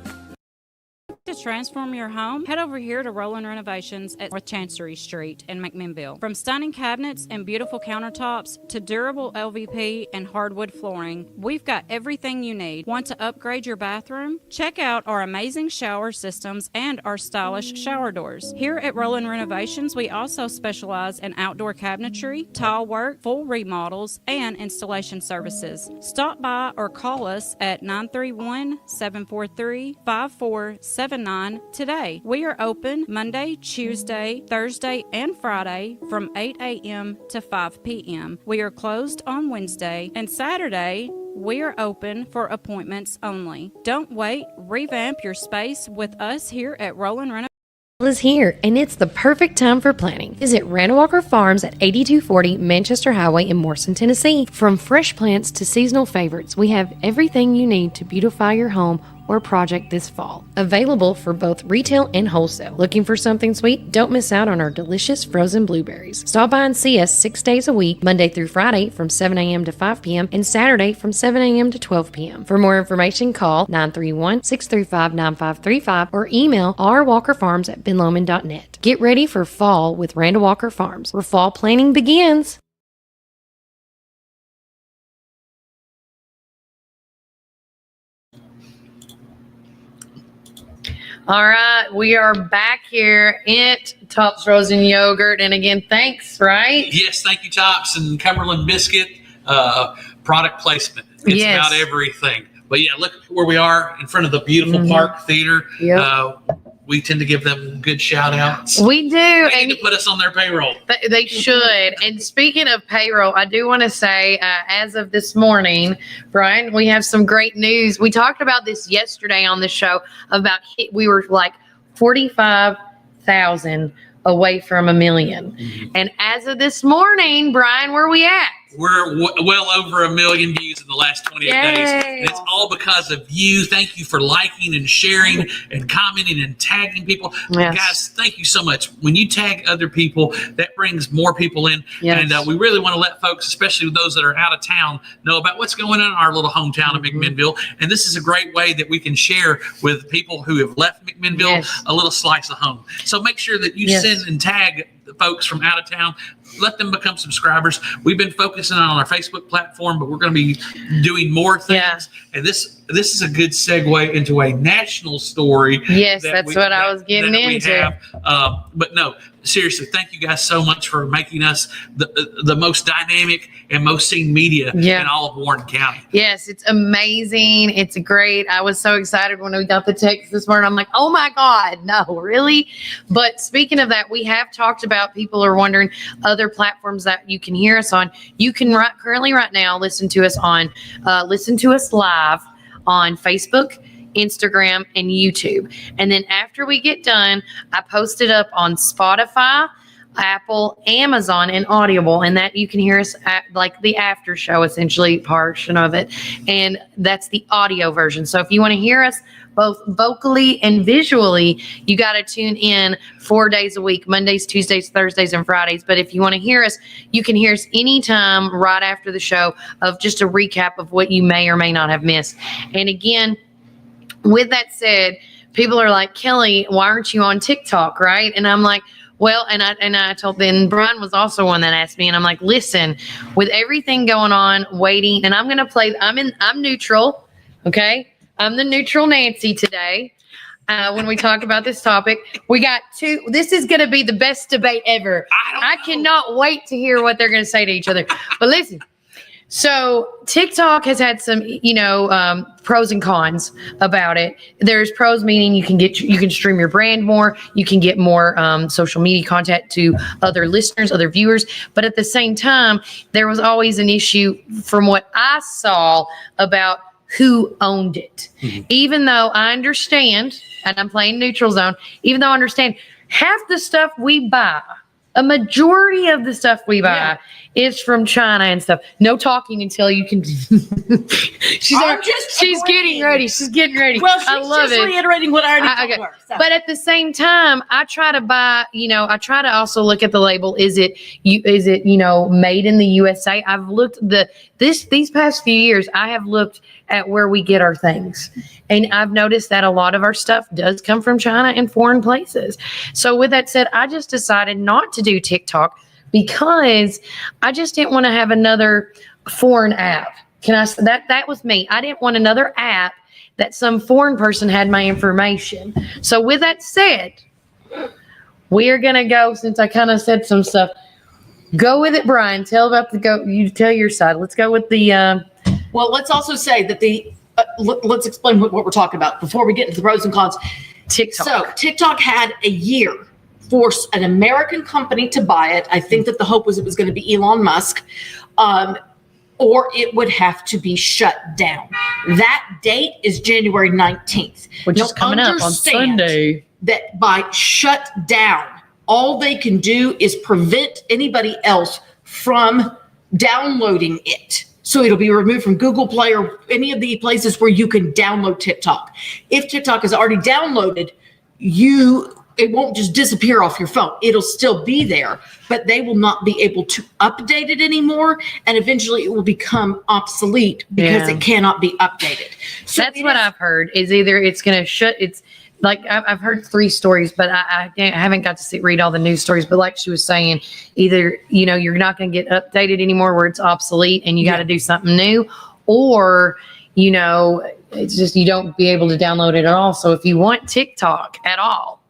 To transform your home, head over here to Roland Renovations at North Chancery Street in McMinnville. From stunning cabinets and beautiful countertops to durable LVP and hardwood flooring, we've got everything you need. Want to upgrade your bathroom? Check out our amazing shower systems and our stylish shower doors. Here at Roland Renovations, we also specialize in outdoor cabinetry, tile work, full remodels, and installation services. Stop by or call us at 931-743-5479 today. We are open Monday, Tuesday, Thursday, and Friday from 8 a.m. to 5 p.m. We are closed on Wednesday, and Saturday we are open for appointments only. Don't wait. Revamp your space with us here at Roland Renovations. Is here, and it's the perfect time for planning. Visit Randall Walker Farms at 8240 Manchester Highway in Morrison, Tennessee. From fresh plants to seasonal favorites, we have everything you need to beautify your home or project this fall. Available for both retail and wholesale. Looking for something sweet? Don't miss out on our delicious frozen blueberries. Stop by and see us 6 days a week, Monday through Friday from 7 a.m. to 5 p.m. and Saturday from 7 a.m. to 12 p.m. For more information, call 931-635-9535 or email rwalkerfarms@benlomond.net. Get ready for fall with Randall Walker Farms, where fall planning begins. All right, we are back here at Tops Frozen Yogurt. And again, thanks, right? Yes, thank you, Tops and Cumberland Biscuit. Product placement. It's Yes. about everything. But yeah, look where we are in front of the beautiful Park Theater. Yep. We tend to give them good shout outs. We do. They And need to put us on their payroll. they should. And speaking of payroll, I do want to say, as of this morning, Brian, we have some great news. We talked about this yesterday on the show about we were like 45,000 away from $1 million. And as of this morning, Brian, where are we at? We're well over 1 million views in the last 28 days. Yay. And it's all because of you. Thank you for liking and sharing and commenting and tagging people. Yes. Guys, thank you so much. When you tag other people, that brings more people in. Yes. And we really want to let folks, especially those that are out of town, know about what's going on in our little hometown of McMinnville. And this is a great way that we can share with people who have left McMinnville Yes. a little slice of home. So make sure that you Yes. send and tag the folks from out of town. Let them become subscribers. We've been focusing on our Facebook platform, but we're going to be doing more things. Yeah. And this is a good segue into a national story. Yes, that that's what I was getting that we into. have. But no, seriously, thank you guys so much for making us the most dynamic and most seen media Yeah. in all of Warren County. Yes, it's amazing. It's great. I was so excited when we got the text this morning. I'm like, oh my God, no, really? But speaking of that, we have talked about, people are wondering other platforms that you can hear us on. You can currently right now listen to us live on Facebook, Instagram, and YouTube. And then after we get done, I post it up on Spotify, Apple, Amazon, and Audible, and that you can hear us at like the after show, essentially portion of it, and that's the audio version. So if you want to hear us both vocally and visually, you got to tune in 4 days a week, Mondays, Tuesdays, Thursdays, and Fridays. But if you want to hear us, you can hear us anytime right after the show of just a recap of what you may or may not have missed. And again, with that said, people are like, Kelly, why aren't you on TikTok, right? And I'm like, well, and I told, then Brian was also one that asked me, and I'm like, listen, with everything going on, waiting, and I'm going to play, I'm neutral, okay? I'm the neutral Nancy today. When we talk about this topic, we got two, this is going to be the best debate ever. I cannot wait to hear what they're going to say to each other. But listen, so TikTok has had some, pros and cons about it. There's pros, meaning you can stream your brand more, you can get more social media content to other listeners, other viewers. But at the same time, there was always an issue from what I saw about who owned it. Mm-hmm. Even though I understand, and I'm playing neutral zone, even though I understand half the stuff we buy, a majority of the stuff we buy is from China and stuff. No talking until you can. she's getting ready. She's getting ready. Well, she's I love just it. reiterating what I already told her. So. But at the same time, I try to buy, I try to also look at the label. Is it made in the USA? I've looked these past few years, I have looked at where we get our things. And I've noticed that a lot of our stuff does come from China and foreign places. So with that said, I just decided not to do TikTok because I just didn't want to have another foreign app. That was me. I didn't want another app that some foreign person had my information. So with that said, we are going to go, since I kind of said some stuff, go with it, Brian. You tell your side. Let's go with the, well, let's also say that let's explain what we're talking about before we get into the pros and cons. TikTok. So TikTok had a year for an American company to buy it. I think that the hope was it was going to be Elon Musk, or it would have to be shut down. That date is January 19th. Which is coming up on Sunday. That by shut down, all they can do is prevent anybody else from downloading it. So it'll be removed from Google Play or any of the places where you can download TikTok. If TikTok is already downloaded, it won't just disappear off your phone. It'll still be there, but they will not be able to update it anymore. And eventually it will become obsolete because Yeah. it cannot be updated. So That's what I've heard is either it's going to shut. It's like I've heard 3 stories, but I haven't got to read all the news stories. But like she was saying, either, you're not going to get updated anymore where it's obsolete and you got to do something new, or, it's just you don't be able to download it at all. So if you want TikTok at all,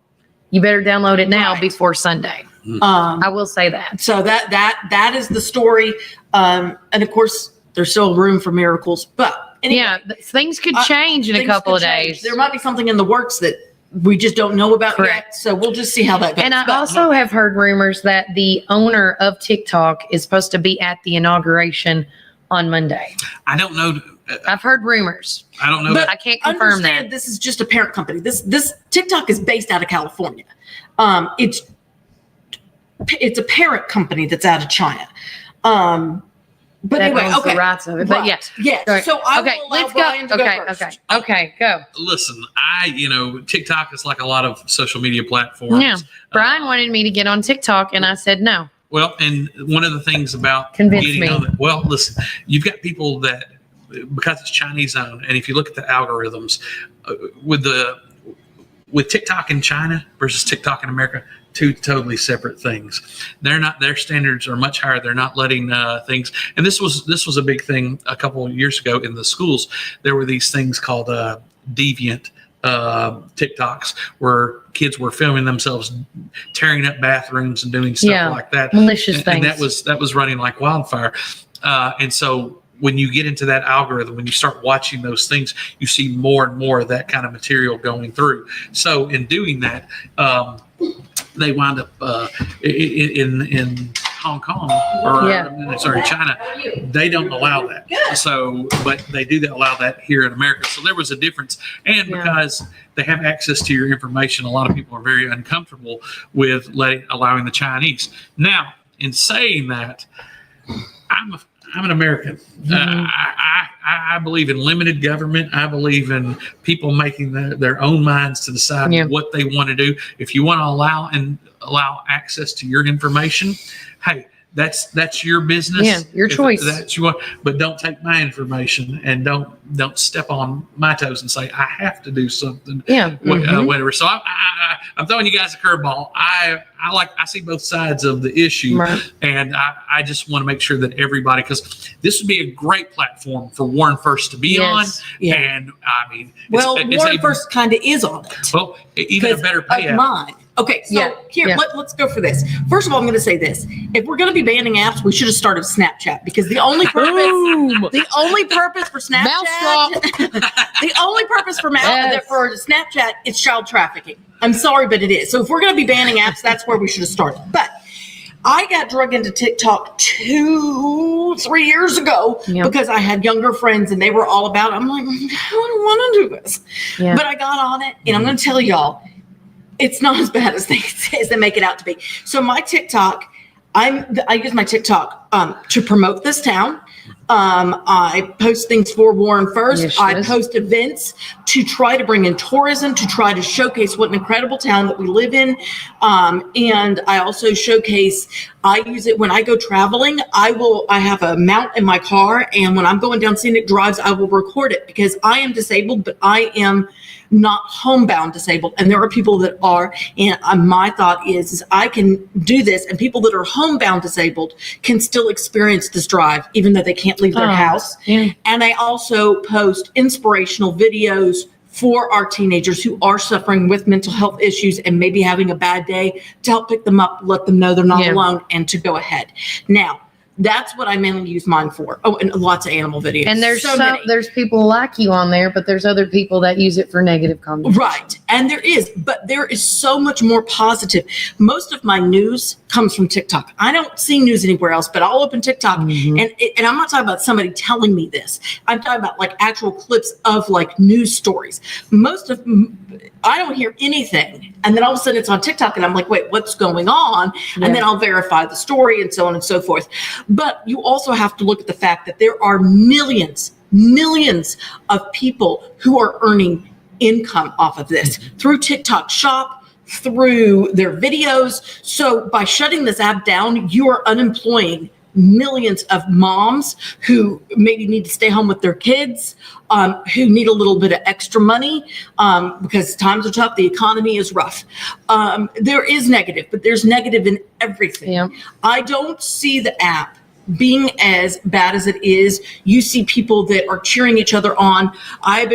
you better download it now Right. before Sunday. I will say that. So that is the story. And of course, there's still room for miracles. But anyway, Yeah, things could change in a things couple could of change. days. There might be something in the works that we just don't know about Correct. yet. So we'll just see how that goes. And I But- also have heard rumors that the owner of TikTok is supposed to be at the inauguration on Monday. I don't know. I've heard rumors. I don't know. But I can't confirm understand that. this is just a parent company. This TikTok is based out of California. It's a parent company that's out of China. But That anyway, owns okay. the rights of it. But yeah. Yes. Right. So I Okay, will allow let's Brian go. to Okay, go first. okay, go. Listen, TikTok is like a lot of social media platforms. Yeah. Brian wanted me to get on TikTok, and I said no. Well, and one of the things about Convince getting me. on it, well, listen, you've got people that, because it's Chinese owned, and if you look at the algorithms with TikTok in China versus TikTok in America, 2 totally separate things. Their standards are much higher. They're not letting things. And this was a big thing a couple of years ago in the schools. There were these things called deviant TikToks where kids were filming themselves tearing up bathrooms and doing stuff like that. Malicious And things. that was running like wildfire. And so when you get into that algorithm, when you start watching those things, you see more and more of that kind of material going through. So in doing that, they wind up in Hong Kong China. They don't allow that. So, but they do allow that here in America. So there was a difference, and because they have access to your information, a lot of people are very uncomfortable with allowing the Chinese. Now, in saying that, I'm an American. I believe in limited government. I believe in people making their own minds to decide what they want to do. If you want to allow access to your information, hey, that's your business. Yeah, your choice. That's you want, but don't take my information and don't step on my toes and say I have to do something. Yeah. Whatever. So I'm throwing you guys a curveball. I see both sides of the issue, Right. and I just want to make sure that everybody, because this would be a great platform for Warren First to be on. Yeah. And I mean, Warren First kind of is on it. Well, even a better Of payout. mine. Okay, so let's go for this. First of all, I'm going to say this: if we're going to be banning apps, we should have started Snapchat, because the only purpose for Snapchat, the only purpose for Snapchat is child trafficking. I'm sorry, but it is. So if we're going to be banning apps, that's where we should have started. But I got drug into TikTok 2-3 years ago because I had younger friends and they were all about it. I'm like, I don't want to do this, but I got on it, and I'm going to tell y'all, it's not as bad as they make it out to be. So my TikTok, I use my TikTok to promote this town. I post things for Warren First. Yes, I yes. post events to try to bring in tourism, to try to showcase what an incredible town that we live in. And I also showcase, I use it when I go traveling. I have a mount in my car, and when I'm going down scenic drives, I will record it, because I am disabled, but I am not homebound disabled, and there are people that are. And my thought is I can do this, and people that are homebound disabled can still experience this drive, even though they can't leave their house. Yeah. And I also post inspirational videos for our teenagers who are suffering with mental health issues and maybe having a bad day, to help pick them up, let them know they're not alone, and to go ahead. Now, that's what I mainly use mine for. Oh, and lots of animal videos. And there's many. there's people like you on there, but there's other people that use it for negative content. Right. And there is so much more positive. Most of my news comes from TikTok. I don't see news anywhere else, but I'll open TikTok and I'm not talking about somebody telling me this. I'm talking about like actual clips of like news stories. I don't hear anything. And then all of a sudden it's on TikTok and I'm like, wait, what's going on? And then I'll verify the story and so on and so forth. But you also have to look at the fact that there are millions of people who are earning income off of this through TikTok Shop, through their videos. So by shutting this app down, you are unemploying millions of moms who maybe need to stay home with their kids, who need a little bit of extra money because times are tough. The economy is rough. There is negative, but there's negative in everything. Yeah. I don't see the app being as bad as it is. You see people that are cheering each other on. I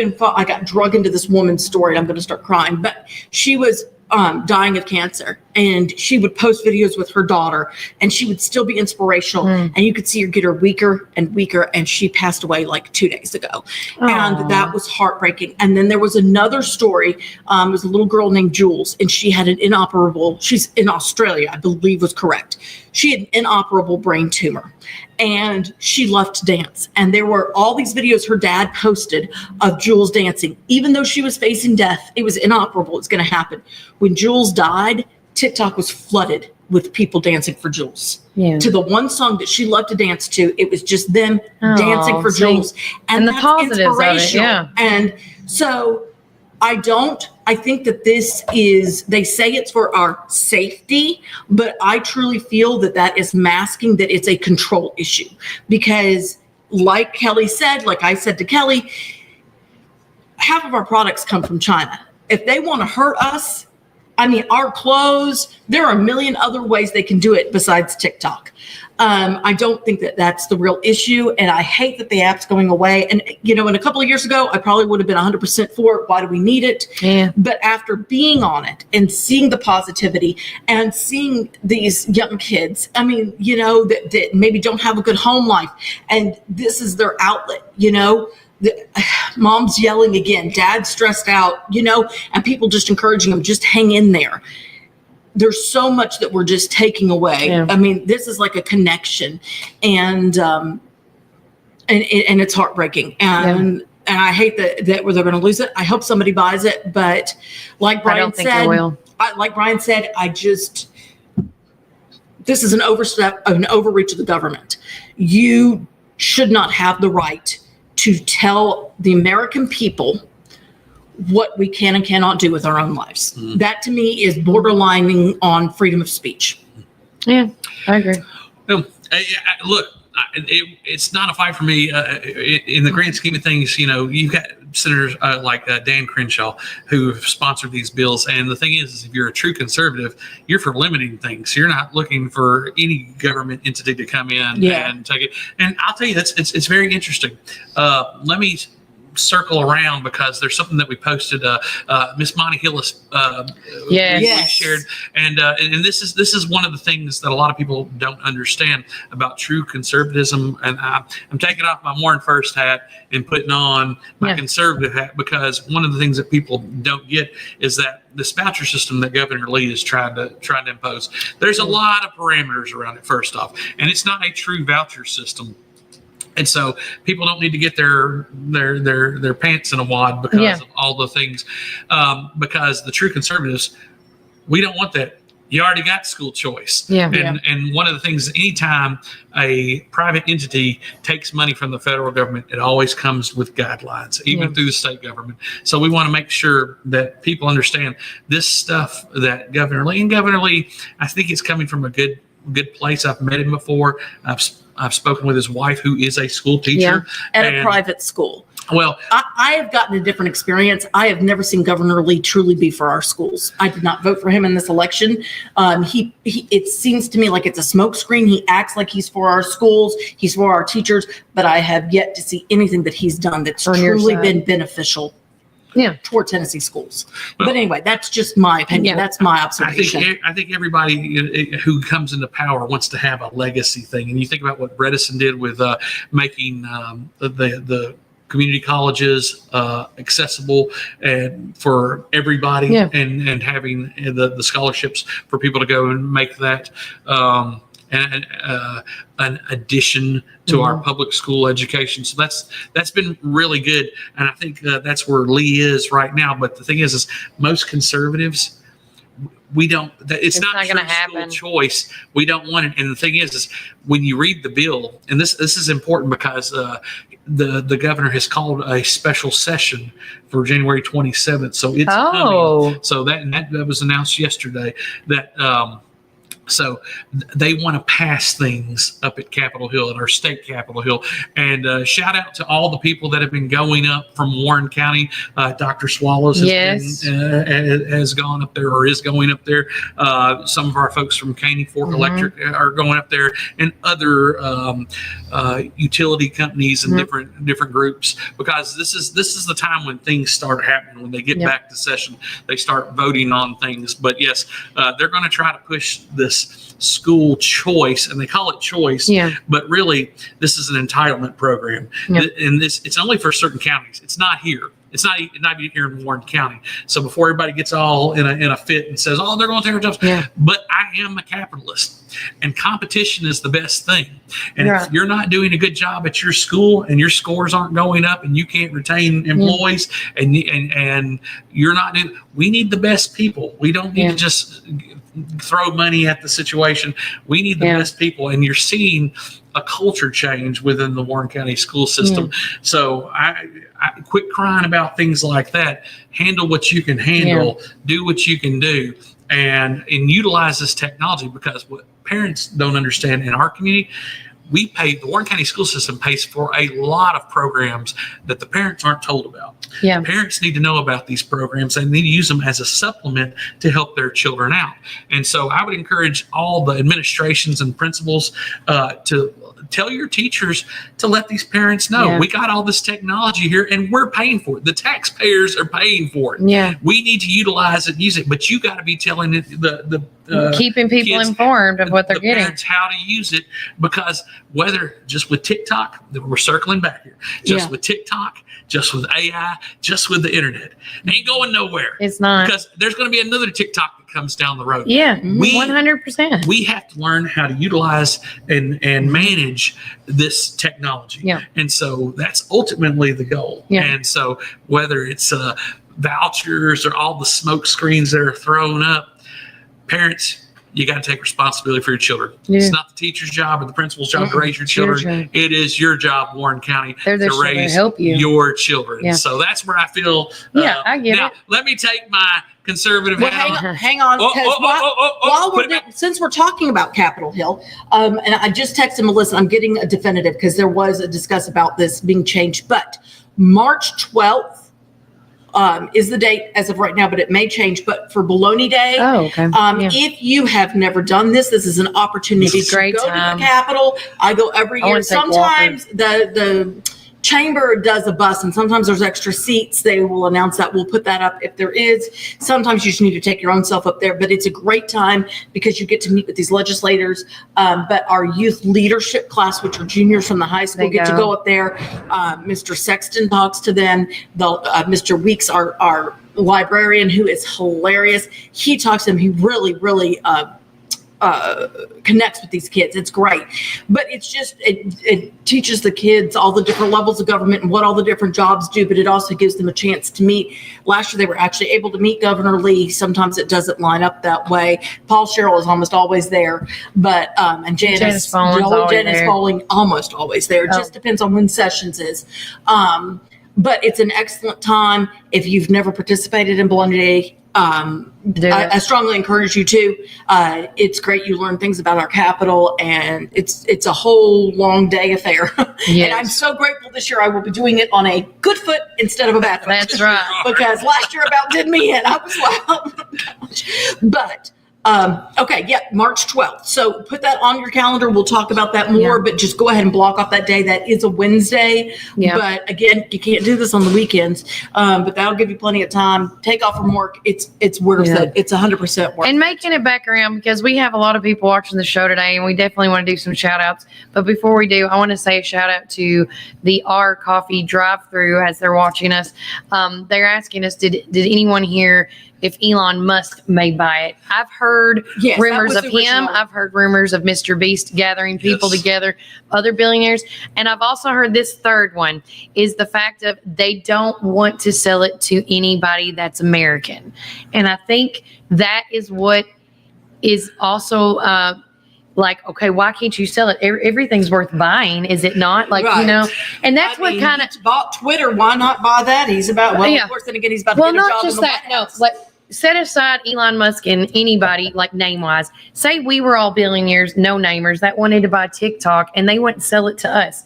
got drug into this woman's story. I'm going to start crying, but she was dying of cancer, and she would post videos with her daughter, and she would still be inspirational. And you could see her get her weaker and weaker, and she passed away like 2 days ago. And that was heartbreaking. And then there was another story. There was a little girl named Jules, and she had she's in Australia, I believe was correct. She had an inoperable brain tumor, and she loved to dance. And there were all these videos her dad posted of Jules dancing. Even though she was facing death, it was inoperable. It's going to happen. When Jules died, TikTok was flooded with people dancing for Jules. Yeah. To the one song that she loved to dance to, it was just them dancing for see. Jules. And the that's positives of it, inspirational. yeah. And so I think that they say it's for our safety, but I truly feel that is masking that it's a control issue. Because like Kelly said, like I said to Kelly, half of our products come from China. If they want to hurt us, I mean, our clothes, there are a million other ways they can do it besides TikTok. I don't think that that's the real issue. And I hate that the app's going away. And, and a couple of years ago, I probably would have been 100% for it. Why do we need it? Yeah. But after being on it and seeing the positivity and seeing these young kids, I mean, that maybe don't have a good home life, and this is their outlet, mom's yelling again, dad's stressed out, and people just encouraging them, just hang in there. There's so much that we're just taking away. Yeah. I mean, this is like a connection, and it's heartbreaking. And I hate that they're going to lose it. I hope somebody buys it, but like Brian I don't think they will. like Brian said, this is an overreach of the government. You should not have the right to tell the American people what we can and cannot do with our own lives. That to me is borderlining on freedom of speech. Yeah, I agree. Look, it's not a fight for me. In the grand scheme of things, you've got senators like Dan Crenshaw who have sponsored these bills. And the thing is if you're a true conservative, you're for limiting things. You're not looking for any government entity to come in and take it. And I'll tell you, it's very interesting. Let me circle around because there's something that we posted. Miss Monty Hillis Yes. shared, and this is one of the things that a lot of people don't understand about true conservatism. And I'm taking off my Warren First hat and putting on my conservative hat, because one of the things that people don't get is that this voucher system that Governor Lee is trying to impose, there's a lot of parameters around it, first off, and it's not a true voucher system. And so people don't need to get their pants in a wad because of all the things. Because the true conservatives, we don't want that. You already got school choice. And one of the things, anytime a private entity takes money from the federal government, it always comes with guidelines, even through the state government. So we want to make sure that people understand this stuff that Governor Lee, I think it's coming from a good place. I've met him before. I've spoken with his wife, who is a school teacher at a private school. Well, I have gotten a different experience. I have never seen Governor Lee truly be for our schools. I did not vote for him in this election. It seems to me like it's a smokescreen. He acts like he's for our schools, he's for our teachers, but I have yet to see anything that he's done that's truly been beneficial toward Tennessee schools. But anyway, that's just my opinion. That's my observation. I think everybody who comes into power wants to have a legacy thing. And you think about what Bredesen did with making the community colleges accessible and for everybody, Yeah. and having the scholarships for people to go and make that an addition to our public school education. So that's been really good, and I think that's where Lee is right now. But the thing is most conservatives, we don't. It's not not true gonna school happen. choice. We don't want it. And the thing is when you read the bill, and this is important because the governor has called a special session for January 27th. So it's coming. So that was announced yesterday that. So they want to pass things up at Capitol Hill, at our state Capitol Hill. And shout out to all the people that have been going up from Warren County. Dr. Swallows has gone up there, or is going up there. Some of our folks from Caney Fork Electric are going up there, and other utility companies and different groups, because this is the time when things start happening. When they get back to session, they start voting on things. But yes, they're going to try to push this school choice, and they call it choice, but really this is an entitlement program. And it's only for certain counties. It's not here. It's not even here in Warren County. So before everybody gets all in a fit and says, "Oh, they're going to take our jobs," but I am a capitalist, and competition is the best thing. And if you're not doing a good job at your school, and your scores aren't going up, and you can't retain employees, and you're not doing, we need the best people. We don't need to just throw money at the situation. We need the best people, and you're seeing a culture change within the Warren County school system. So I quit crying about things like that. Handle what you can handle. Do what you can do, and utilize this technology, because what parents don't understand in our community, the Warren County school system pays for a lot of programs that the parents aren't told about. Parents need to know about these programs and need to use them as a supplement to help their children out. And so I would encourage all the administrations and principals to tell your teachers to let these parents know, we got all this technology here and we're paying for it. The taxpayers are paying for it. We need to utilize it and use it, but you got to be telling the keeping people kids, informed of what they're getting. Parents how to use it, because whether just with TikTok, we're circling back here, just with TikTok, just with AI, just with the internet, ain't going nowhere. It's not, because there's going to be another TikTok that comes down the road. 100%. We have to learn how to utilize and manage this technology. And so that's ultimately the goal. And so whether it's vouchers or all the smoke screens that are thrown up, parents, you got to take responsibility for your children. It's not the teacher's job or the principal's job to raise your children. It is your job, Warren County, to raise your children. So that's where I feel. I get now, it. let me take my conservative hat on. Hang on, because since we're talking about Capitol Hill, and I just texted Melissa, I'm getting a definitive, because there was a discuss about this being changed, but March 12th is the date as of right now, but it may change. But for Bologna Day, if you have never done this, this is an opportunity to go to the Capitol. I go every year. Sometimes the chamber does a bus, and sometimes there's extra seats. They will announce that. We'll put that up if there is. Sometimes you just need to take your own self up there, but it's a great time because you get to meet with these legislators. But our youth leadership class, which are juniors from the high school, get to go up there. Mr. Sexton talks to them. Mr. Weeks, our librarian, who is hilarious, he talks to them. He really connects with these kids. It's great, but it's just it teaches the kids all the different levels of government and what all the different jobs do, but it also gives them a chance to meet. Last year they were actually able to meet Governor Lee. Sometimes it doesn't line up that way. Paul Sherrill is almost always there, but and Janice Bowling almost always there. It just depends on when sessions is. But it's an excellent time. If you've never participated in Bologna Day, I strongly encourage you to. It's great. You learn things about our Capitol, and it's a whole long day affair. And I'm so grateful this year I will be doing it on a good foot instead of a bad foot. That's right. Because last year about did me in. I was like, oh my gosh. But Okay, yeah, March 12th. So put that on your calendar. We'll talk about that more, but just go ahead and block off that day. That is a Wednesday. Yeah. But again, you can't do this on the weekends. But that'll give you plenty of time. Take off from work. It's worth Yeah. it. It's 100% worth it. And making it back around, because we have a lot of people watching the show today, and we definitely want to do some shout outs. But before we do, I want to say a shout out to the R Coffee drive through as they're watching us. They're asking us, did anyone hear if Elon Musk may buy it? I've heard Yes, that rumors was of the him. original. I've heard rumors of Mr. Beast gathering people Yes. together, other billionaires. And I've also heard this third one is the fact of they don't want to sell it to anybody that's American. And I think that is what is also like, okay, why can't you sell it? Everything's worth buying, is it not? Like, Right. you know, and that's I what mean, kind of, he bought Twitter. Why not buy that? He's about, well, Yeah. of course, then again, he's about to well, get a not job just in the that. White No, House. like set aside Elon Musk and anybody like name wise. Say we were all billionaires, no namers that wanted to buy TikTok and they wouldn't sell it to us.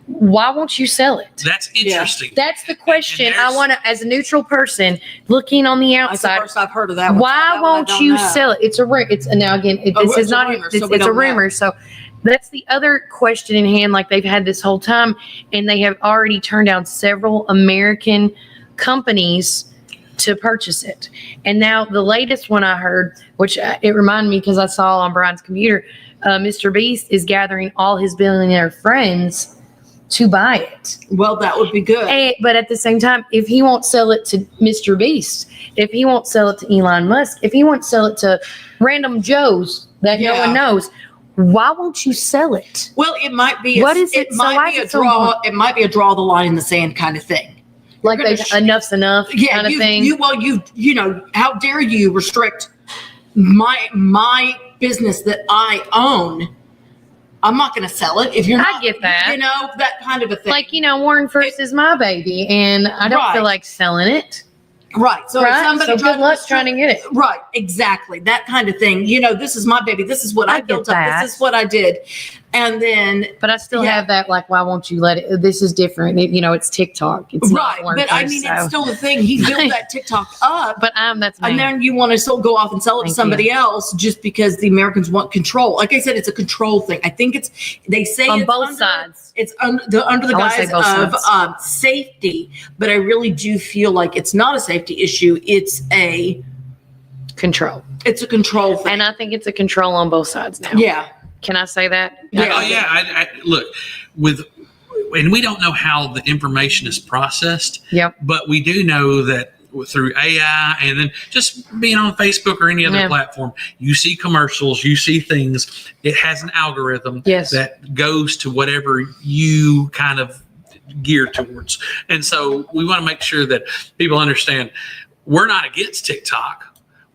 Why won't you sell it? That's interesting. That's the question. I there's- want to, as a neutral person looking on the That's the outside, first I've heard of that one. why That one I won't don't you know. sell it? It's a now again. Oh, This it's is a not. rumor, It's, so we it's a don't know. rumor. So that's the other question in hand. Like they've had this whole time, and they have already turned down several American companies to purchase it. And now the latest one I heard, which it reminded me because I saw on Brian's computer, Mr. Beast is gathering all his billionaire friends to buy it. Well, that would be good. But at the same time, if he won't sell it to Mr. Beast, if he won't sell it to Elon Musk, if he won't sell it to random Joes that no Yeah. one knows, why won't you sell it? Well, it might be. What is it? It So why might is be a it so draw. hard? It might be a draw the line in the sand kind of thing. Like gonna they enough's enough Yeah, kind of you, thing. you know, how dare you restrict my business that I own? I'm not going to sell it if you're I not. get that. You know, that kind of a thing. Like, Warren First is my baby, and I don't Right. feel like selling it. right. So if Right? somebody So tried good luck restrict- trying to get it. Right, exactly. That kind of thing. You know, this is my baby. This is what I I get built up. that. This is what I did. And then, But I still Yeah. have that, like, why won't you let it? This is different. It's TikTok. It's right. not Warren But I First, mean, so. it's still the thing. He built that TikTok up. But that's me. And then you want to still go off and sell it to Thank somebody else just because the Americans want control. Like I said, it's a control thing. I think they say On it's both under- sides. It's under the I wanna say guise both of sides. safety, but I really do feel like it's not a safety issue. It's a Control. control thing. And I think it's a control on both sides now. yeah, Can I say that? Yeah. Oh yeah. I look and we don't know how the information is processed, Yep. but we do know that through AI and then just being on Facebook or any other Yeah. platform, you see commercials, you see things. It has an algorithm Yes. that goes to whatever you kind of gear towards. And so we want to make sure that people understand we're not against TikTok.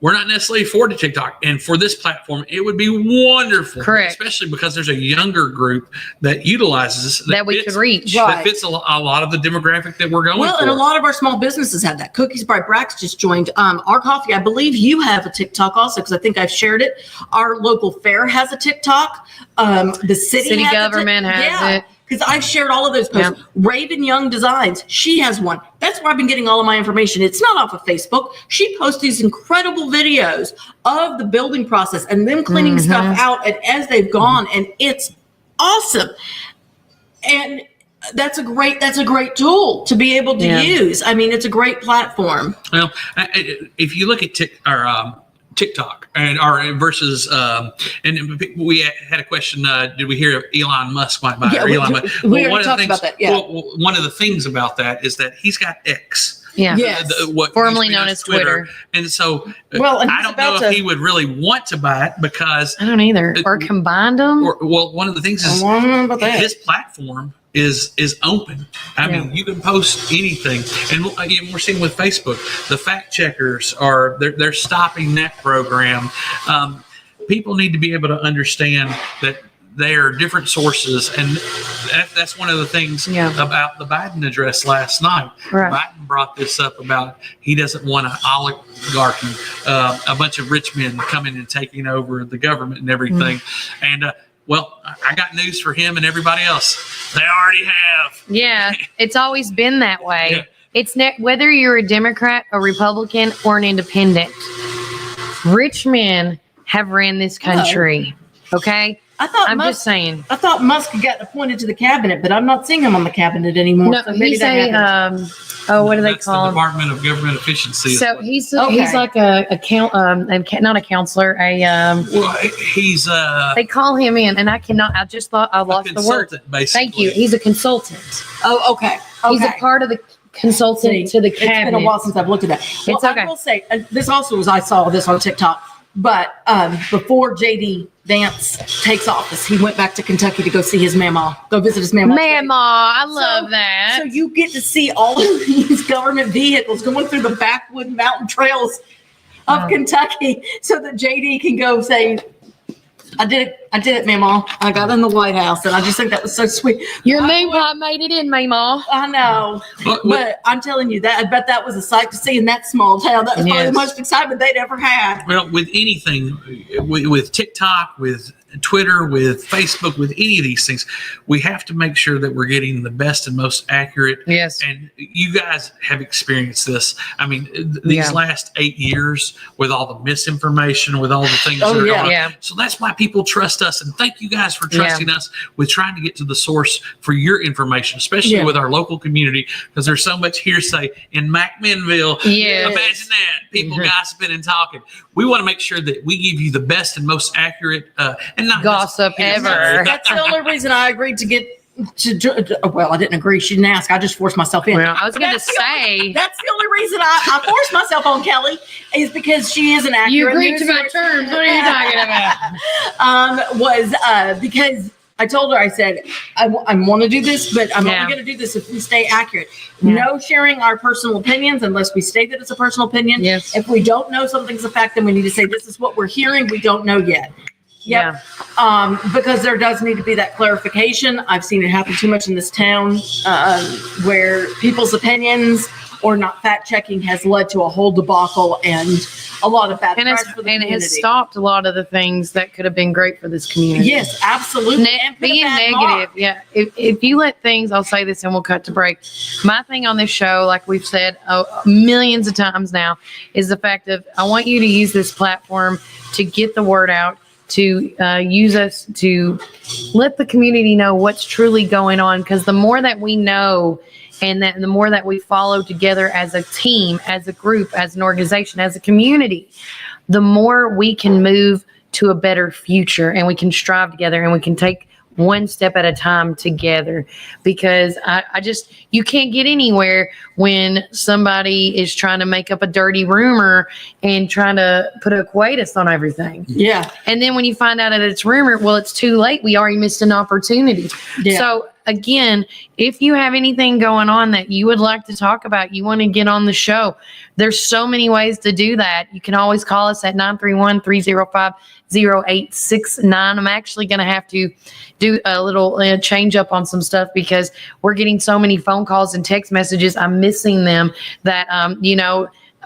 We're not necessarily for the TikTok. And for this platform, it would be wonderful. Correct. Especially because there's a younger group that utilizes That we fits- could reach. Right. That fits a lot of the demographic that we're going well, for. and a lot of our small businesses have that. Cookies by Brax just joined Our Coffee. I believe you have a TikTok also because I think I've shared it. Our local fair has a TikTok. The city has government has it. Because I've shared all of those posts. Yeah. Raven Young Designs, she has one. That's where I've been getting all of my information. It's not off of Facebook. She posts these incredible videos of the building process and them cleaning Mm-hmm. stuff out and as they've gone, and it's awesome. And that's a great tool to be able to Yeah. use. I mean, it's a great platform. Well, if you look at TikTok and versus and we had a question. Did we hear Elon Musk might buy it? Yeah, Or we- Elon we Musk? already one of the talked things, about that, yeah. Well, one of the things about that is that he's got X. Yeah. Yes. What Formerly used to be known as Twitter. And so Well, and I he's don't know about if to- he would really want to buy it because, I don't either. Or combined them. one of the things is I don't know about that. his platform is open. I mean, you can post anything, and we're seeing with Facebook, the fact checkers they're stopping that program. People need to be able to understand that they are different sources, and that's one of the things Yeah. about the Biden address last night. Right. Biden brought this up about he doesn't want an oligarchy, a bunch of rich men coming and taking over the government and everything, and. Well, I got news for him and everybody else. They already have. Yeah. It's always been that way. Yeah. It's whether you're a Democrat, a Republican, or an independent. Rich men have ran this country. Okay? I thought I'm Musk, just saying. I thought Musk got appointed to the cabinet, but I'm not seeing him on the cabinet anymore. No, so maybe he's that a happened. what do they That's call the him? Department of Government Efficiency. So he's Okay. like a not a counselor, Well, he's they call him in, and I just thought I a lost the word. consultant, basically. Thank you. He's a consultant. Oh, okay. He's a Okay. part of the consultant See, to the It's been a cabinet. while since I've looked at that. Well, It's okay. I will say, this also was, I saw this on TikTok, but before JD Vance takes office, he went back to Kentucky to go see his mama, go visit his mama. Mama, I love that. So you get to see all of these government vehicles going through the backwood mountain trails of Kentucky so that JD can go say, I did it, Mama. I got in the White House, and I just think that was so sweet. Your moon pie made it in, Mama. I know, But- but I'm telling you that I bet that was a sight to see in that small town. That was probably the Yes. most excitement they'd ever had. Well, with anything, with TikTok, with Twitter, with Facebook, with any of these things, we have to make sure that we're getting the best and most accurate. Yes. And you guys have experienced this. I mean, these Yeah. last 8 years with all the misinformation, with all the things Oh, that are yeah. going on. Yeah. So that's why people trust us. And thank you guys for trusting us with trying to get to the source for your information, especially Yeah. with our local community, because there's so much hearsay in McMinnville. Yes. Imagine that. People gossiping and talking. We want to make sure that we give you the best and most accurate and not Gossip just hearsay. ever. That's the only reason I agreed to get to. Well, I didn't agree. She didn't ask. I just forced myself in. Well, I was going to That's the only- say, That's the only reason I forced myself on Kelly is because she is an accurate. you agreed to news my source. terms. What are you talking about? Was because I told her, I said, I want to do this, but I'm Yeah. only going to do this if we stay accurate. Yeah. No sharing our personal opinions unless we state that it's a personal opinion. Yes. If we don't know something's a fact, then we need to say, this is what we're hearing. We don't know yet. Yep. Yeah. Because there does need to be that clarification. I've seen it happen too much in this town where people's opinions or not fact checking has led to a whole debacle and a lot of bad And, press for the it community. has stopped a lot of the things that could have been great for this community. Yes, absolutely. And put a Being bad negative, mark. yeah. If you let things, I'll say this and we'll cut to break. My thing on this show, like we've said millions of times now, is the fact of I want you to use this platform to get the word out, to use us to let the community know what's truly going on. Because the more that we know, and that the more that we follow together as a team, as a group, as an organization, as a community, the more we can move to a better future and we can strive together and we can take one step at a time together. Because you can't get anywhere when somebody is trying to make up a dirty rumor and trying to put a quotas on everything. Yeah. And then when you find out that it's rumor, well, it's too late. We already missed an opportunity. Yeah. So again, if you have anything going on that you would like to talk about, you want to get on the show, there's so many ways to do that. You can always call us at 931-305-0869. I'm actually going to have to do a little change up on some stuff because we're getting so many phone calls and text messages. I'm missing them that,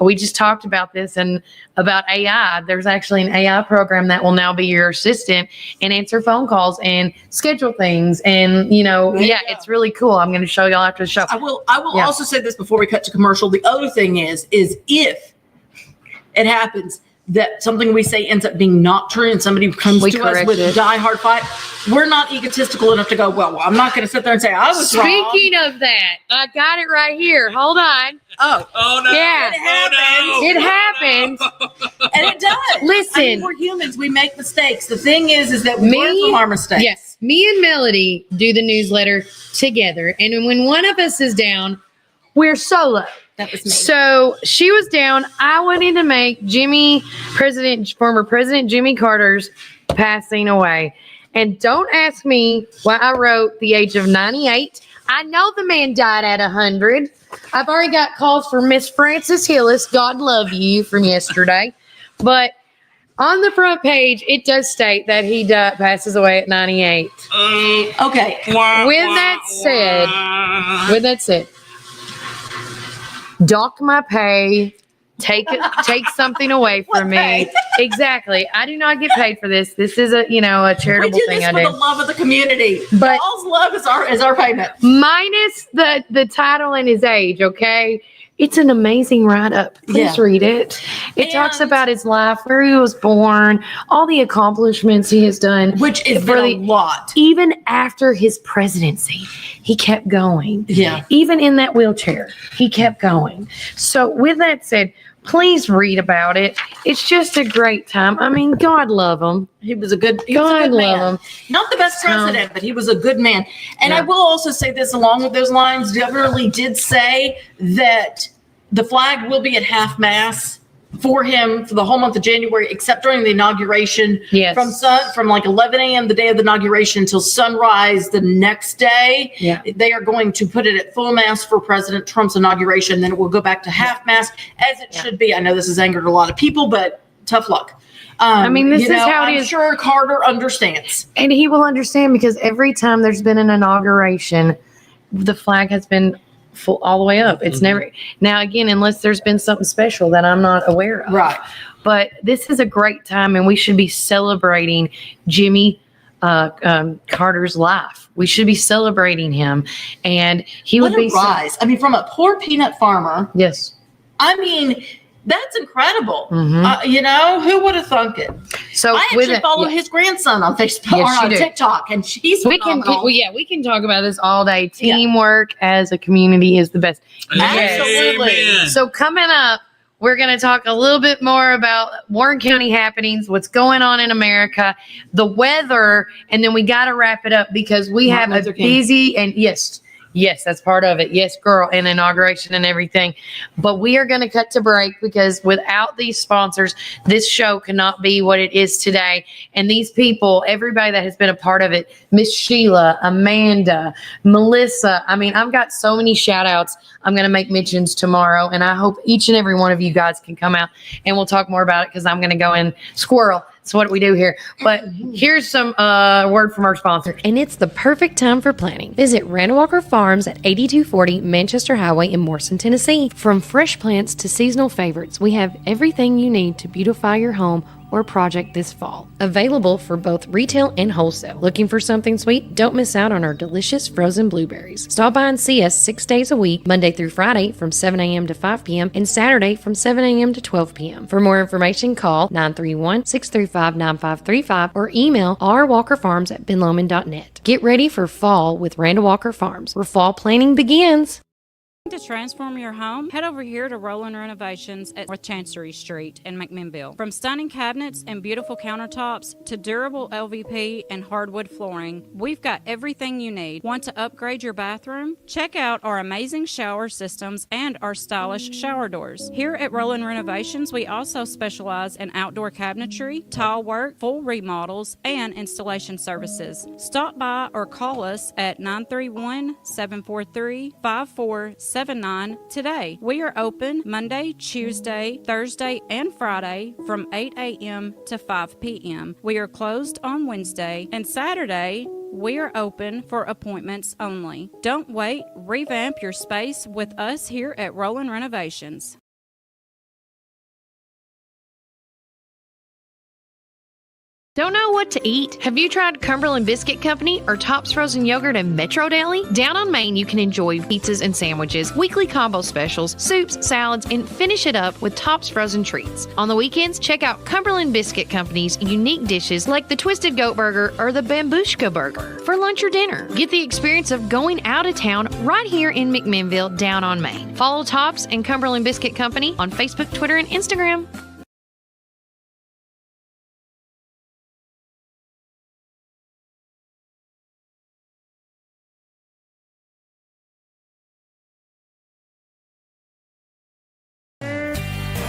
we just talked about this and about AI. There's actually an AI program that will now be your assistant and answer phone calls and schedule things. And, it's really cool. I'm going to show y'all after the show. I will Yeah. also say this before we cut to commercial. The other thing is if it happens that something we say ends up being not true and somebody comes We to us correct with it. a diehard fight, we're not egotistical enough to go, well, I'm not going to sit there and say I was wrong. Speaking of that, I got it right here. Hold on. Oh, Oh no! Yeah. Oh, no. It happens. and it does. Listen. I mean, we're humans. We make mistakes. The thing is that we Me- learn from our mistakes. Yes. Me and Melody do the newsletter together. And when one of us is down, we're solo. That was me. So she was down. I wanted to make former President Jimmy Carter's passing away. And don't ask me why I wrote the age of 98. I know the man died at 100. I've already got calls for Miss Frances Hillis. God love you from yesterday. But on the front page, it does state that he passes away at 98. Okay. With that said, dock my pay, take something away from me. What pay? Exactly. I do not get paid for this. This is a We charitable do thing this I for do. the love of the community. But- Y'all's love is our payment. Minus the title and his age, okay? It's an amazing write-up. Please Yeah. read it. It talks And- about his life, where he was born, all the accomplishments he has done. Which is For a lot. Even after his presidency, he kept going. Yeah. Even in that wheelchair, he kept going. So with that said, please read about it. It's just a great time. I mean, God love him. He was a good God man. love him. Not the best So- president, but he was a good man. And I Yeah. will also say this along with those lines. Governor Lee did say that the flag will be at half mast for him for the whole month of January, except during the inauguration. Yes. From like 11 a.m. the day of the inauguration until sunrise the next day. Yeah. They are going to put it at full mast for President Trump's inauguration. Then it will go back to half mast as it should be. I know this has angered a lot of people, but tough luck. I mean, this is how it I'm is. sure Carter understands. And he will understand because every time there's been an inauguration, the flag has been full all the way up. It's never, now again, unless there's been something special that I'm not aware of. Right. But this is a great time and we should be celebrating Jimmy Carter's life. We should be celebrating him. And he What would be. a rise. I mean, from a poor peanut farmer, Yes. I mean, that's incredible. Mhm. Who would have thunk it? So I with actually it, follow yeah. his grandson on Facebook Yes, or on you do. TikTok, and she's We can, phenomenal. we can talk about this all day. Yeah. Teamwork as a community is the best. Absolutely. Amen. So coming up, we're going to talk a little bit more about Warren County happenings, what's going on in America, the weather, and then we got to wrap it up because we Martin have a Luther King. busy and yes, that's part of it. Yes, girl, and inauguration and everything. But we are going to cut to break because without these sponsors, this show cannot be what it is today. And these people, everybody that has been a part of it, Miss Sheila, Amanda, Melissa. I mean, I've got so many shout outs. I'm going to make mentions tomorrow. And I hope each and every one of you guys can come out and we'll talk more about it because I'm going to go in squirrel. That's what we do here. But here's some word from our sponsor. And it's the perfect time for planning. Visit Randall Walker Farms at 8240 Manchester Highway in Morrison, Tennessee. From fresh plants to seasonal favorites, we have everything you need to beautify your home or project this fall. Available for both retail and wholesale. Looking for something sweet? Don't miss out on our delicious frozen blueberries. Stop by and see us 6 days a week, Monday through Friday from 7 a.m. to 5 p.m. and Saturday from 7 a.m. to 12 p.m. For more information, call 931-635-9535 or email rwalkerfarms@benlomond.net. Get ready for fall with Randall Walker Farms, where fall planning begins. To transform your home, head over here to Roland Renovations at North Chancery Street in McMinnville. From stunning cabinets and beautiful countertops to durable LVP and hardwood flooring, we've got everything you need. Want to upgrade your bathroom? Check out our amazing shower systems and our stylish shower doors. Here at Roland Renovations, we also specialize in outdoor cabinetry, tile work, full remodels, and installation services. Stop by or call us at 931-743-5479 today. We are open Monday, Tuesday, Thursday, and Friday from 8 a.m. to 5 p.m. We are closed on Wednesday and Saturday. We are open for appointments only. Don't wait. Revamp your space with us here at Roland Renovations. Don't know what to eat? Have you tried Cumberland Biscuit Company or Tops Frozen Yogurt and Metro Deli? Down on Main, you can enjoy pizzas and sandwiches, weekly combo specials, soups, salads, and finish it up with Tops Frozen Treats. On the weekends, check out Cumberland Biscuit Company's unique dishes like the Twisted Goat Burger or the Bambushka Burger for lunch or dinner. Get the experience of going out of town right here in McMinnville, down on Main. Follow Tops and Cumberland Biscuit Company on Facebook, Twitter, and Instagram.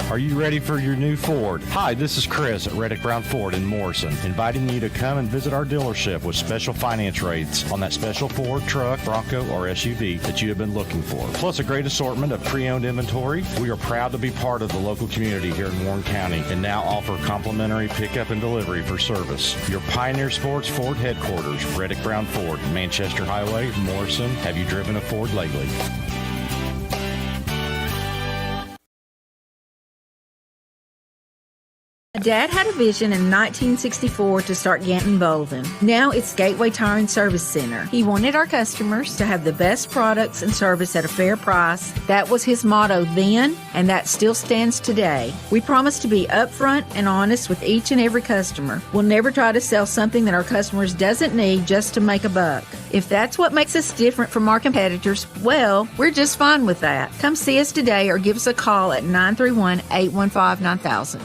Are you ready for your new Ford? Hi, this is Chris at Reddick Brown Ford in Morrison, inviting you to come and visit our dealership with special finance rates on that special Ford truck, Bronco, or SUV that you have been looking for. Plus a great assortment of pre-owned inventory. We are proud to be part of the local community here in Warren County and now offer complimentary pickup and delivery for service. Your Pioneer Sports Ford headquarters, Reddick Brown Ford, Manchester Highway, Morrison. Have you driven a Ford lately? Dad had a vision in 1964 to start Ganton Bolden. Now it's Gateway Tire and Service Center. He wanted our customers to have the best products and service at a fair price. That was his motto then, and that still stands today. We promise to be upfront and honest with each and every customer. We'll never try to sell something that our customers doesn't need just to make a buck. If that's what makes us different from our competitors, well, we're just fine with that. Come see us today or give us a call at 931-815-9000.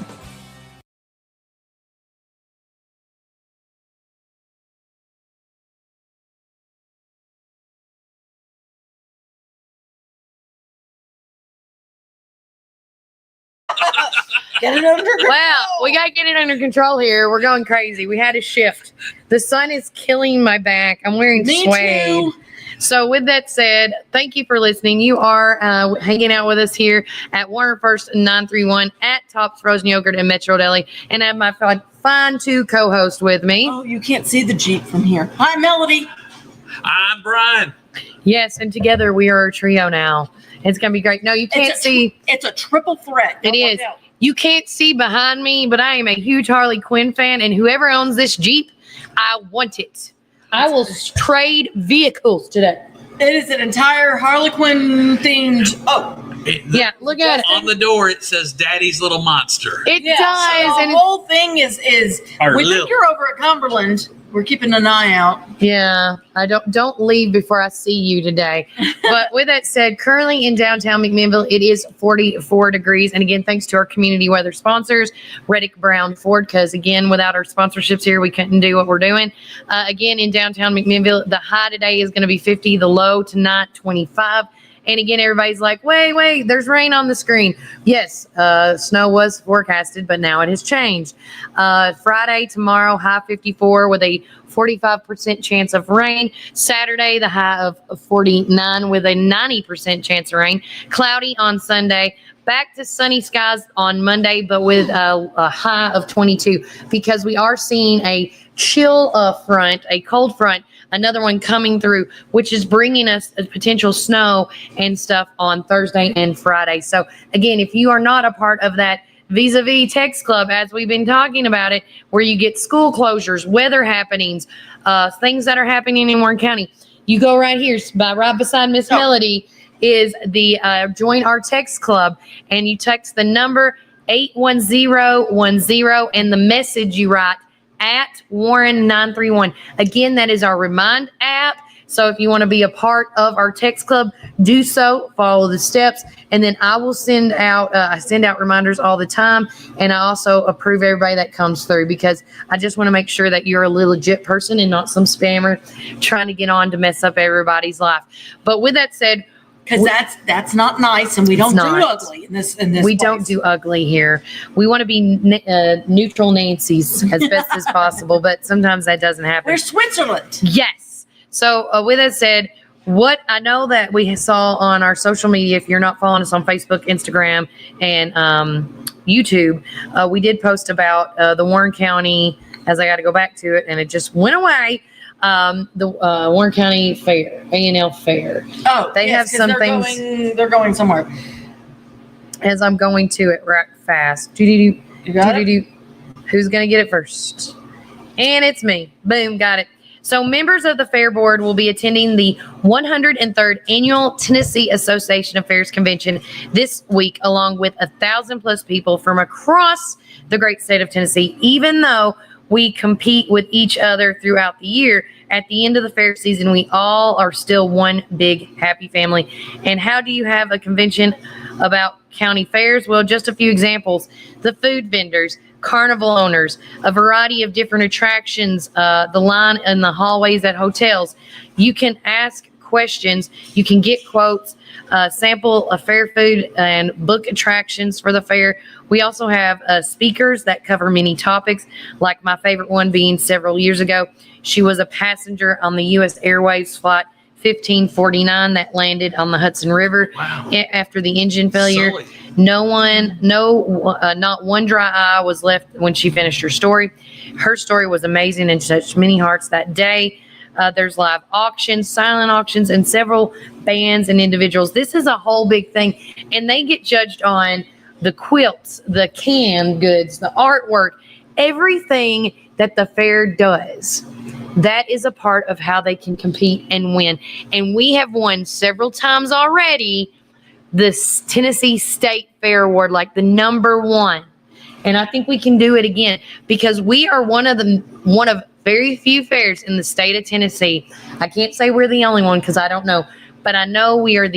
Get it under control. Wow, we got to get it under control here. We're going crazy. We had a shift. The sun is killing my back. I'm wearing Me suede. too. So with that said, thank you for listening. You are hanging out with us here at Warner First 931 at Tops Frozen Yogurt in Metro Deli. And I have my fine two co-hosts with me. Oh, you can't see the Jeep from here. Hi, Melody. I'm Brian. Yes, and together we are a trio now. It's going to be great. No, you can't see. It's a triple threat. It is. You can't see behind me, but I am a huge Harley Quinn fan, and whoever owns this Jeep, I want it. I will trade vehicles today. It is an entire Harley Quinn themed. Oh, Yeah, look at it. On the door, it says Daddy's Little Monster. It yeah. does, So and the whole thing is Or we little. think you're over at Cumberland. We're keeping an eye out. yeah, I don't leave before I see you today. But with that said, currently in downtown McMinnville, it is 44 degrees. And again, thanks to our community weather sponsors, Reddick Brown Ford, because again, without our sponsorships here, we couldn't do what we're doing. Again, in downtown McMinnville, the high today is going to be 50, the low tonight 25. And again, everybody's like, wait, there's rain on the screen. Yes, snow was forecasted, but now it has changed. Friday, tomorrow, high 54 with a 45% chance of rain. Saturday, the high of 49 with a 90% chance of rain. Cloudy on Sunday. Back to sunny skies on Monday, but with a high of 22 because we are seeing a chill front, a cold front, another one coming through, which is bringing us a potential snow and stuff on Thursday and Friday. So again, if you are not a part of that vis-a-vis text club, as we've been talking about it, where you get school closures, weather happenings, things that are happening in Warren County, you go right here, right beside Miss Melody is the join our text club, and you text the number 81010 and the message you write at Warren 931. Again, that is our Remind app. So if you want to be a part of our text club, do so, follow the steps, and then I will send out, I send out reminders all the time, and I also approve everybody that comes through because I just want to make sure that you're a legit person and not some spammer trying to get on to mess up everybody's life. But with that said, Because that's not nice, and we don't do not. ugly in this. we place. don't do ugly here. We want to be neutral Nancy's as best as possible, but sometimes that doesn't happen. We're Switzerland. Yes. So with that said, what I know that we saw on our social media, if you're not following us on Facebook, Instagram, and YouTube, we did post about the Warren County, as I got to go back to it, and it just went away, the Warren County Fair, A&L Fair. Oh, They have 'cause some they're things- They're going somewhere. As I'm going to it right fast. Do-do-do, You got it? do-do-do. Who's going to get it first? And it's me. Boom, got it. So members of the Fair Board will be attending the 103rd Annual Tennessee Association of Fairs Convention this week, along with 1,000+ people from across the great state of Tennessee. Even though we compete with each other throughout the year, at the end of the fair season, we all are still one big happy family. And how do you have a convention about county fairs? Well, just a few examples. The food vendors, carnival owners, a variety of different attractions, the line in the hallways at hotels. You can ask questions, you can get quotes, sample a fair food, and book attractions for the fair. We also have speakers that cover many topics, like my favorite one being several years ago. She was a passenger on the U.S. Airways flight 1549 that landed on the Hudson River after the engine failure. Sully. Not one dry eye was left when she finished her story. Her story was amazing and touched many hearts that day. There's live auctions, silent auctions, and several bands and individuals. This is a whole big thing, and they get judged on the quilts, the canned goods, the artwork, everything that the fair does. That is a part of how they can compete and win. And we have won several times already the Tennessee State Fair Award, like the #1. And I think we can do it again because we are one of very few fairs in the state of Tennessee. I can't say we're the only one because I don't know, but I know we are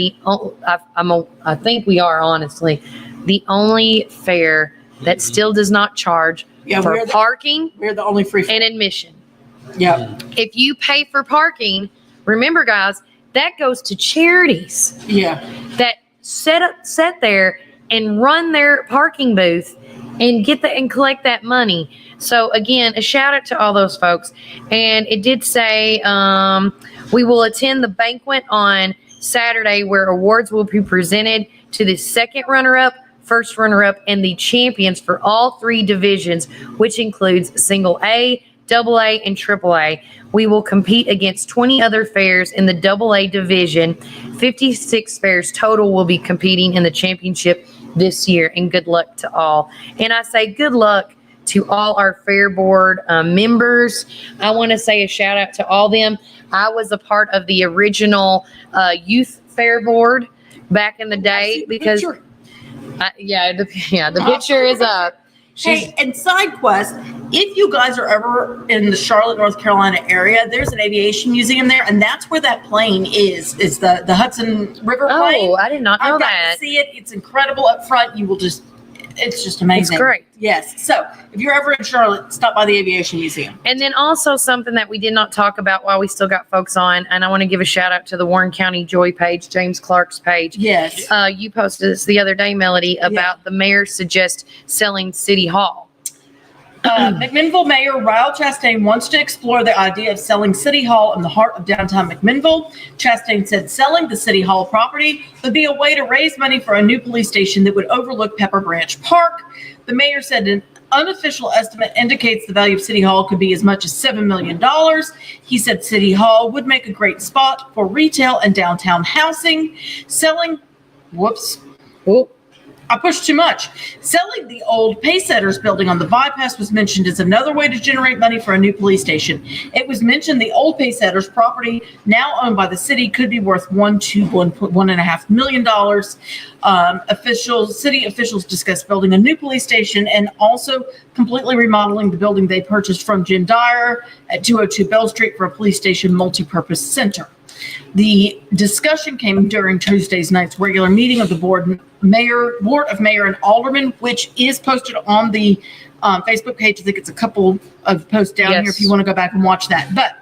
I think we are honestly the only fair that still does not charge for parking We're the only free fair. and admission. Yeah. If you pay for parking, remember guys, that goes to charities Yeah. that set there and run their parking booth and and collect that money. So again, a shout out to all those folks. And it did say we will attend the banquet on Saturday where awards will be presented to the second runner-up, first runner-up, and the champions for all 3 divisions, which includes single A, double A, and triple A. We will compete against 20 other fairs in the double A division. 56 fairs total will be competing in the championship this year, and good luck to all. And I say good luck to all our fair board members. I want to say a shout out to all them. I was a part of the original youth fair board back in the day because the picture is up. Hey, and side quest, if you guys are ever in the Charlotte, North Carolina area, there's an aviation museum there, and that's where that plane is the Hudson River plane. Oh, I did not know I've got that. to see it. It's incredible up front. It's just amazing. It's great. Yes. So if you're ever in Charlotte, stop by the aviation museum. And then also something that we did not talk about while we still got folks on, and I want to give a shout out to the Warren County Joy page, James Clark's page. Yes. You posted this the other day, Melody, about the mayor suggest selling City Hall. McMinnville Mayor Ryle Chastain wants to explore the idea of selling City Hall in the heart of downtown McMinnville. Chastain said selling the City Hall property would be a way to raise money for a new police station that would overlook Pepper Branch Park. The mayor said an unofficial estimate indicates the value of City Hall could be as much as $7 million. He said City Hall would make a great spot for retail and downtown housing. I pushed too much. Selling the old Paysetters building on the bypass was mentioned as another way to generate money for a new police station. It was mentioned the old Paysetters property, now owned by the city, could be worth $1 to $1.5 million. City officials discussed building a new police station and also completely remodeling the building they purchased from Jen Dyer at 202 Bell Street for a police station multipurpose center. The discussion came during Tuesday's night's regular meeting of the Board of Mayor and Aldermen, which is posted on the Facebook page. I think it's a couple of posts down here if you want to go back and watch that. But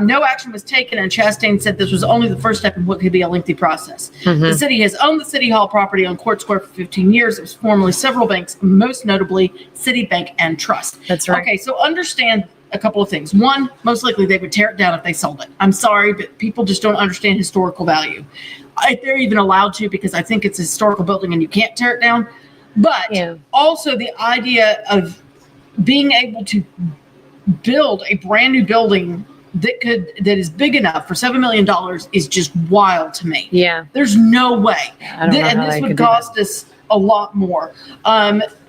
no action was taken, and Chastain said this was only the first step in what could be a lengthy process. The city has owned the City Hall property on Court Square for 15 years. It was formerly several banks, most notably Citibank and Trust. That's right. Okay, so understand a couple of things. One, most likely they would tear it down if they sold it. I'm sorry, but people just don't understand historical value. They're even allowed to because I think it's a historical building and you can't tear it down. But also the idea of being able to build a brand new building that is big enough for $7 million is just wild to me. Yeah. There's no way. I don't know And how this they would could do cost us a lot more.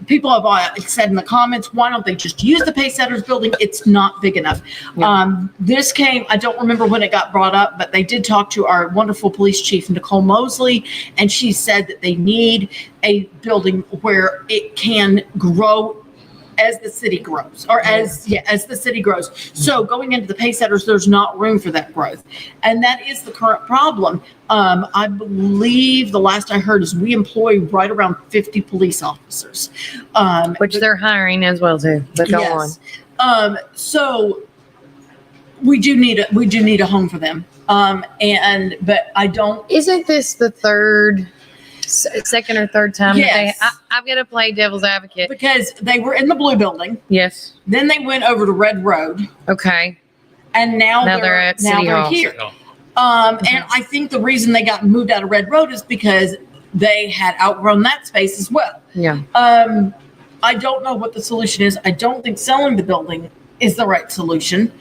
People have said in the comments, why don't they just use the Paysetters building? It's not big enough. This came, I don't remember when it got brought up, but they did talk to our wonderful police chief, Nicole Mosley, and she said that they need a building where it can grow as the city grows, or as the city grows. So going into the Paysetters, there's not room for that growth. And that is the current problem. I believe the last I heard is we employ right around 50 police officers. Which they're hiring as well too, but go on. So we do need a home for them. But I don't. Isn't this the second or third time? Yes. I've got to play devil's advocate. Because they were in the blue building. Yes. Then they went over to Red Road. Okay. And now they're at City Hall. Here. And I think the reason they got moved out of Red Road is because they had outgrown that space as well. Yeah. I don't know what the solution is. I don't think selling the building is the right solution.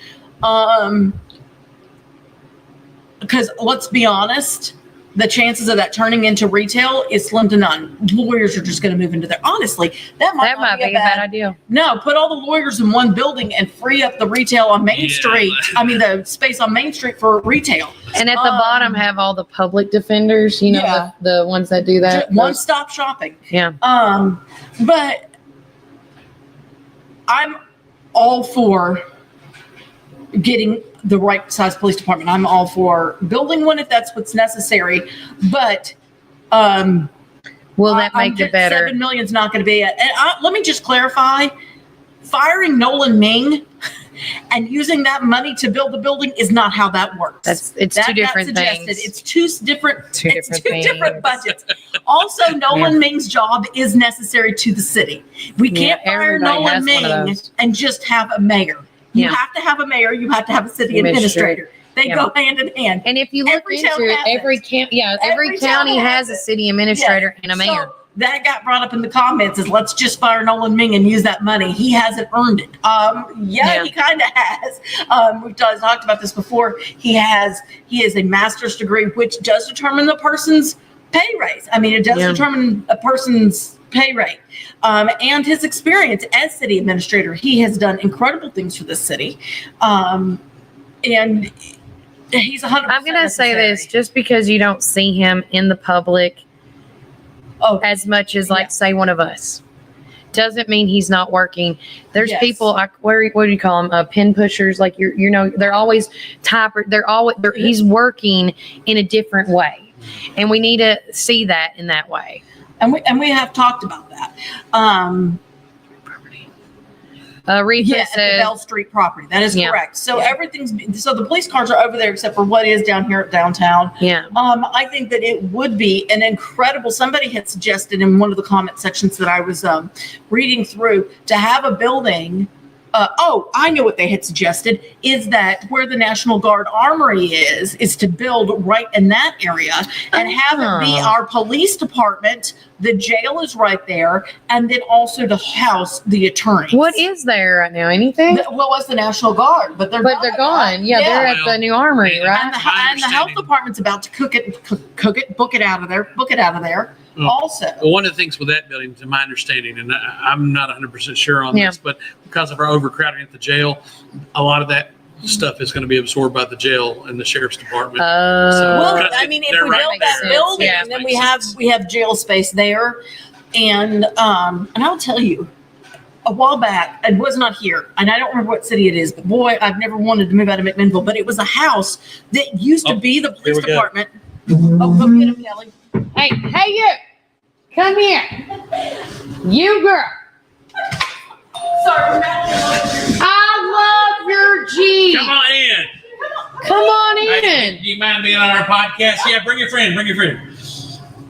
Because let's be honest, the chances of that turning into retail is slim to none. Lawyers are just going to move into there. Honestly, that might That might be a bad idea. No, put all the lawyers in one building and free up the retail on Main Yeah. Street. I mean, the space on Main Street for retail. And at the bottom have all the public defenders, you know, Yeah. the ones that do that. One-stop shopping. Yeah. But I'm all for getting the right size police department. I'm all for building one if that's what's necessary. But Will that I'm make it better? $7 million is not going to be it. And let me just clarify: firing Nolan Ming and using that money to build the building is not how that works. It's That two got different suggested. things. It's two different. Two it's different two different things. budgets. Also, Nolan Ming's job is necessary to the city. We can't fire everybody Nolan has one of Ming those. and just have a mayor. You Yeah. have to have a mayor. You have to have a city Administrator. administrator. They Yeah. go hand in hand. And if you look Every town into it, has every it. every Every town county has has a it. city administrator and a mayor. So that got brought up in the comments is let's just fire Nolan Ming and use that money. He hasn't earned it. Yeah. He kind of has. We've talked about this before. He has a master's degree, which does determine the person's pay raise. I mean, it does Yeah. determine a person's pay rate. And his experience as city administrator, he has done incredible things for the city. And he's 100%. I'm gonna say necessary. this: just because you don't see him in the public Oh, as much as, like, Yeah. say, one of us, doesn't mean he's not working. There's Yes. people, like, what do you call them? Pin pushers. Like, you know, they're always he's working in a different way, and we need to see that in that way. and we have talked about that. Refa Yeah, at the says, Bell Street property. That is Yeah. correct. So Yeah. so the police cars are over there except for what is down here at downtown. yeah, I think that it would be an incredible, somebody had suggested in one of the comment sections that I was reading through to have a building. I know what they had suggested is that where the National Guard Armory is to build right in that area and have it be our police department. The jail is right there. And then also to house the attorneys. what is there right now? Anything? What was the National Guard? But they're gone. Yeah, they're at the new armory, Well, right? And the, My and the health understanding- department's about to book it out of there. Mm. Also, Well, one of the things with that building, to my understanding, and I'm not 100% sure on Yeah. this, but because of our overcrowding at the jail, a lot of that stuff is going to be absorbed by the jail and the sheriff's department. well, Because I mean, if they're we right build that there. building, Yeah. then Makes sense. we have jail space there, and I'll tell you, a while back, it was not here, and I don't remember what city it is, but boy, I've never wanted to move out of McMinnville, but it was a house that used to Oh, be the here police we go. department. Oh, go get him, Kelly. Hey, you! Come here, you girl. Sorry, we're not. I love your Jeep. Come on in. Come on Hey, in. do you mind being on our podcast? Yeah, bring your friend.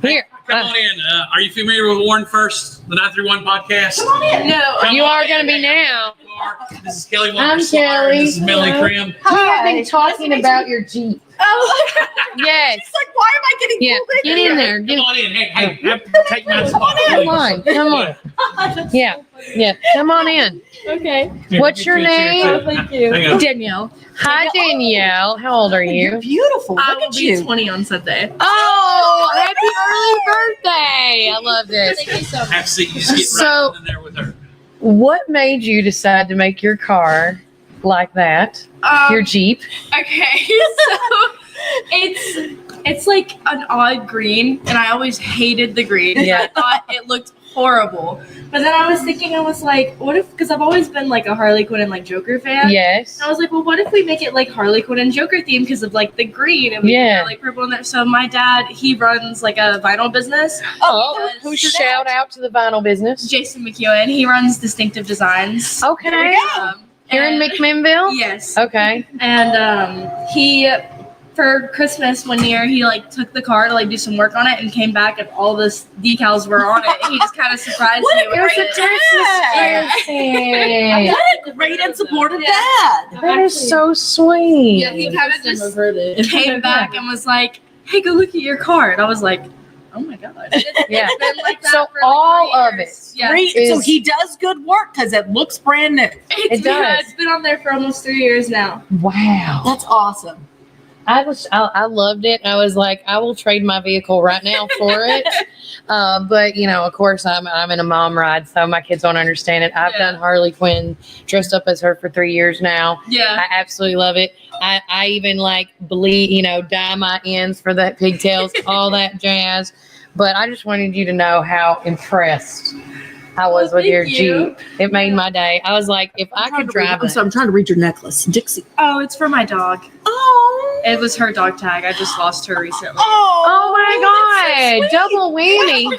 Here. Come on in. Are you familiar with Warren First, the 931 podcast? No, Come You on are in. going to be now. This is Kelly Walker. I'm Slaughter. Kelly. This is Melanie Hello. Krim. We have been talking about your Jeep. Oh, Yes. it's like, why am I getting Yeah. pulled Get in there. Get Come on in. Hey, take my spot. Come please. on. Come on. Yeah. Yeah. Come on in. Okay. Here, What's your get you a chair, name? too. Thank you. Hang on. Danielle. Hi, Danielle. How old are You're you? beautiful. I Look will at be you. 20 on Sunday. Oh, happy early birthday. I love this. Thank you so much. Have a seat. You just get So- right in there with her. What made you decide to make your car like that? Your Jeep? Okay, so it's like an odd green, and I always hated the green. Yeah. I thought it looked horrible. But then I was thinking, I was like, what if? Because I've always been like a Harley Quinn and like Joker fan. Yes. And I was like, well, what if we make it like Harley Quinn and Joker theme because of like the green and we Yeah. put, like purple in there. So my dad, he runs like a vinyl business. Oh, Who shout out to the vinyl business. Jason McEwen. He runs Distinctive Designs. Okay. Here in and- McMinnville? Yes. Okay. And he, for Christmas one year, he like took the car to like do some work on it and came back and all the decals were on it. And he just kind of surprised me. a with great it. dad. Present. What a great and supportive dad. That is so sweet. Yeah, he kind of just came back and was like, "Hey, go look at your car." And I was like, "Oh my god!" Yeah. It's been like that So for, like, all 3 of years. it. Yeah, So Is- he does good work because it looks brand new. it's It does. It's been on there for almost 3 years now. Wow. That's awesome. I loved it. I was like, I will trade my vehicle right now for it. But of course I'm in a mom ride, so my kids don't understand it. I've done Harley Quinn, dressed up as her for 3 years now. Yeah. I absolutely love it. I even bleed, dye my ends for that pigtails, all that jazz. But I just wanted you to know how impressed I was with thank your you. Jeep. It made my day. I was like, if I could drive it. I'm trying to read your necklace, Dixie. Oh, it's for my dog. Oh. It was her dog tag. I just lost her recently. Oh my God, double whammy.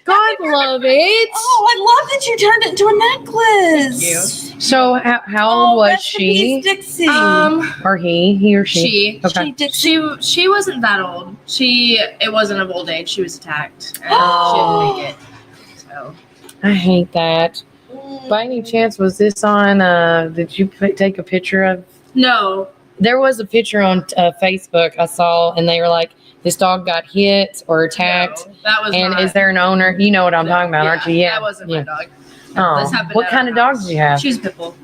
God love it. Oh, I love that you turned it into a necklace. Thank you. So how old was she? Dixie. Or he or she? Okay. She wasn't that old. It wasn't of old age. She was attacked. And Oh. she didn't make it. So I hate that. By any chance, was this on, did you take a picture of? no. There was a picture on Facebook I saw, and they were like, this dog got hit or attacked. No, that was And not, is there an owner? You know what I'm talking about, aren't you? Yeah. That wasn't my dog. Oh, This happened what at kind our of dog house. did you have? She's a pit bull.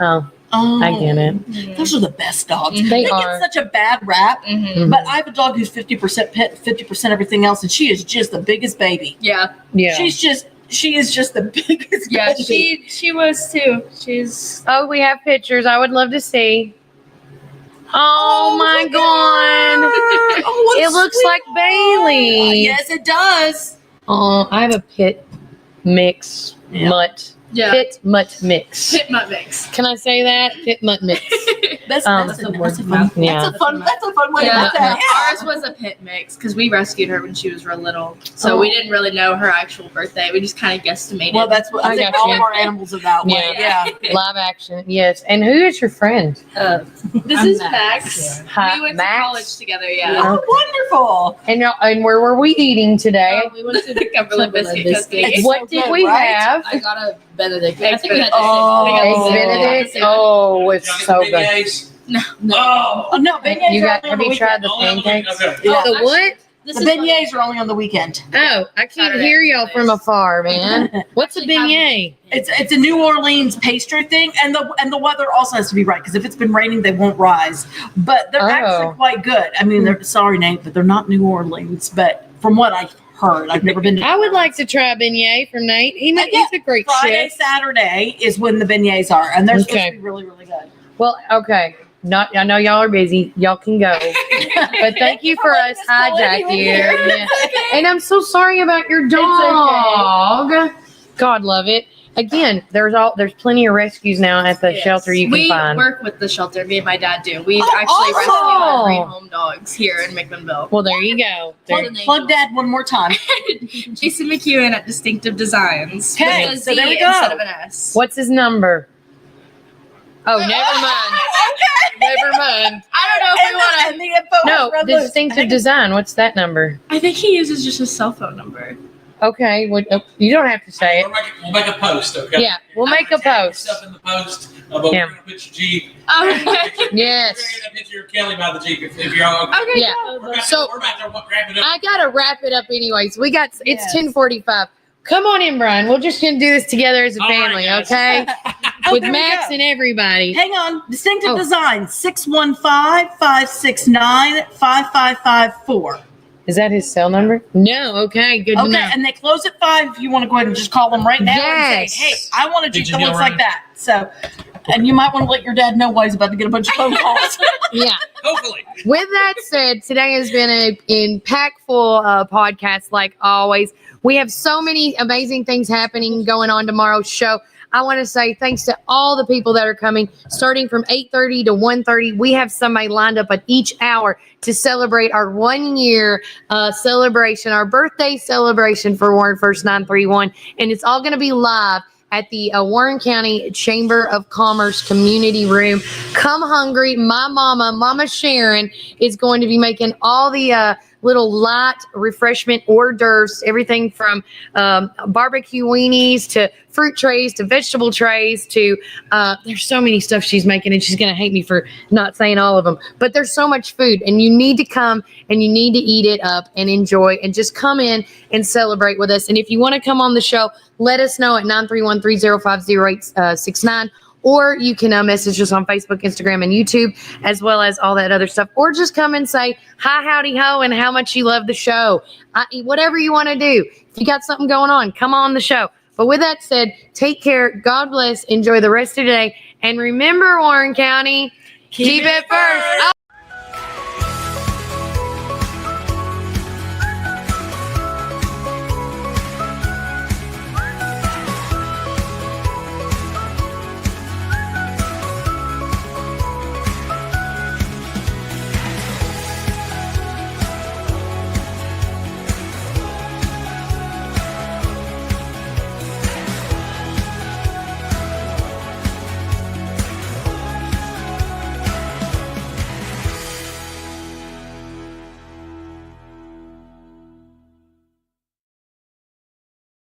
Oh, Oh, I get it. Those are the best dogs. Mhm. They They are. get such a bad rap. Mm-hmm. But I have a dog who's 50% pet, 50% everything else, and she is just the biggest baby. Yeah. Yeah. She is just the biggest Yeah. baby. She was too. She's. Oh, we have pictures. I would love to see. Oh, my God. Oh, what a It looks sweet like Bailey. Yes, it does. Oh, I have a pit mix mutt. Yeah. Pit mutt mix. Pit mutt mix. Can I say that? Pit mutt mix. That's Um, that's a fun. Yeah. That's a fun way Yeah. to put that. Ours was a pit mix because we rescued her when she was real little. So Oh. we didn't really know her actual birthday. We just kind of guestimated. Well, that's what I I think got all you. of our animals are that way. Yeah. Yeah. Live action. Yes. And who is your friend? This is Max. Hi, We went Max? to college together. Yeah. Oh, wonderful. And where were we eating today? We went to the Cumberland Biscuit Company. It's What so did good, we right? have? I got a Benedict. I Eggs think we had the Benedict. same Eggs thing. Benedict. Oh, it's so good. Oh no, beignets You are got? only on Have the you tried the weekend. pancakes? Yeah. The what? This The is like- beignets are only on the weekend. Oh, I can't Saturday. hear y'all from afar, man. What's a Actually have- beignet? It's a New Orleans pastry thing, and the weather also has to be right because if it's been raining, they won't rise. But they're Oh. actually quite good. I mean, they're sorry, Nate, but they're not New Orleans. But from what I've heard, I've never been to. I would like to try a beignet from Nate. Yeah. He's a great Friday, chef. Saturday is when the beignets are, and they're supposed Okay. to be really, really good. Well, okay. Not. I know y'all are busy. Y'all can go. But thank you for us hijack you. Yeah. And I'm so sorry about your dog. God love it. Again, there's plenty of rescues now at the Yes. shelter you can we find. work with the shelter. Me and my dad do. We Oh, actually awesome. rescue 3 home dogs here in McMinnville. Well, there you go. There- Plug Dad one more time. Jason McEwen at Distinctive Designs. Okay, with a so Z there we go. instead of an S. What's his number? Oh, never mind. Never mind. I don't know if we want to. And the info No, has run loose. distinctive design. What's that number? I think he uses just his cell phone number. Okay, you don't have to say it. We'll make a post, okay? Yeah, we'll make a post. Stuff in the post, but Yeah. we're gonna put your Jeep. Okay. We're Yes. gonna get a picture of Kelly by the Jeep if you're all okay. Okay. Yeah. So- We're about to wrap it up. I gotta wrap it up anyways. It's Yes. 10:45. Come on in, Brian. We're just gonna do this together as a All right, family, guys. okay? Oh, With there we Max go. and everybody. Hang on. Distinctive Oh. Design 615-569-5554. Is that his cell number? No. Okay. Good to Okay, know. and they close at 5 if you want to go ahead and just call them right now and Yes. say, hey, I want a Jeep Did you that know, looks Ryan? like that. So, and you might want to let your dad know why he's about to get a bunch of phone calls. Yeah. Hopefully. With that said, today has been an impactful podcast, like always. We have so many amazing things happening going on tomorrow's show. I want to say thanks to all the people that are coming, starting from 8:30 to 1:30. We have somebody lined up at each hour to celebrate our 1 year celebration, our birthday celebration for Warren First 931. And it's all going to be live at the Warren County Chamber of Commerce Community Room. Come hungry. My Mama Sharon, is going to be making all the little light refreshment hors d'oeuvres, everything from barbecue weenies to fruit trays to vegetable trays to there's so many stuff she's making, and she's going to hate me for not saying all of them, but there's so much food, and you need to come and you need to eat it up and enjoy and just come in and celebrate with us. And if you want to come on the show, let us know at 931-305-0869, or you can message us on Facebook, Instagram, and YouTube, as well as all that other stuff, or just come and say hi, howdy ho, and how much you love the show. Whatever you want to do. If you got something going on, come on the show. But with that said, take care. God bless. Enjoy the rest of the day. And remember, Warren County, keep it first.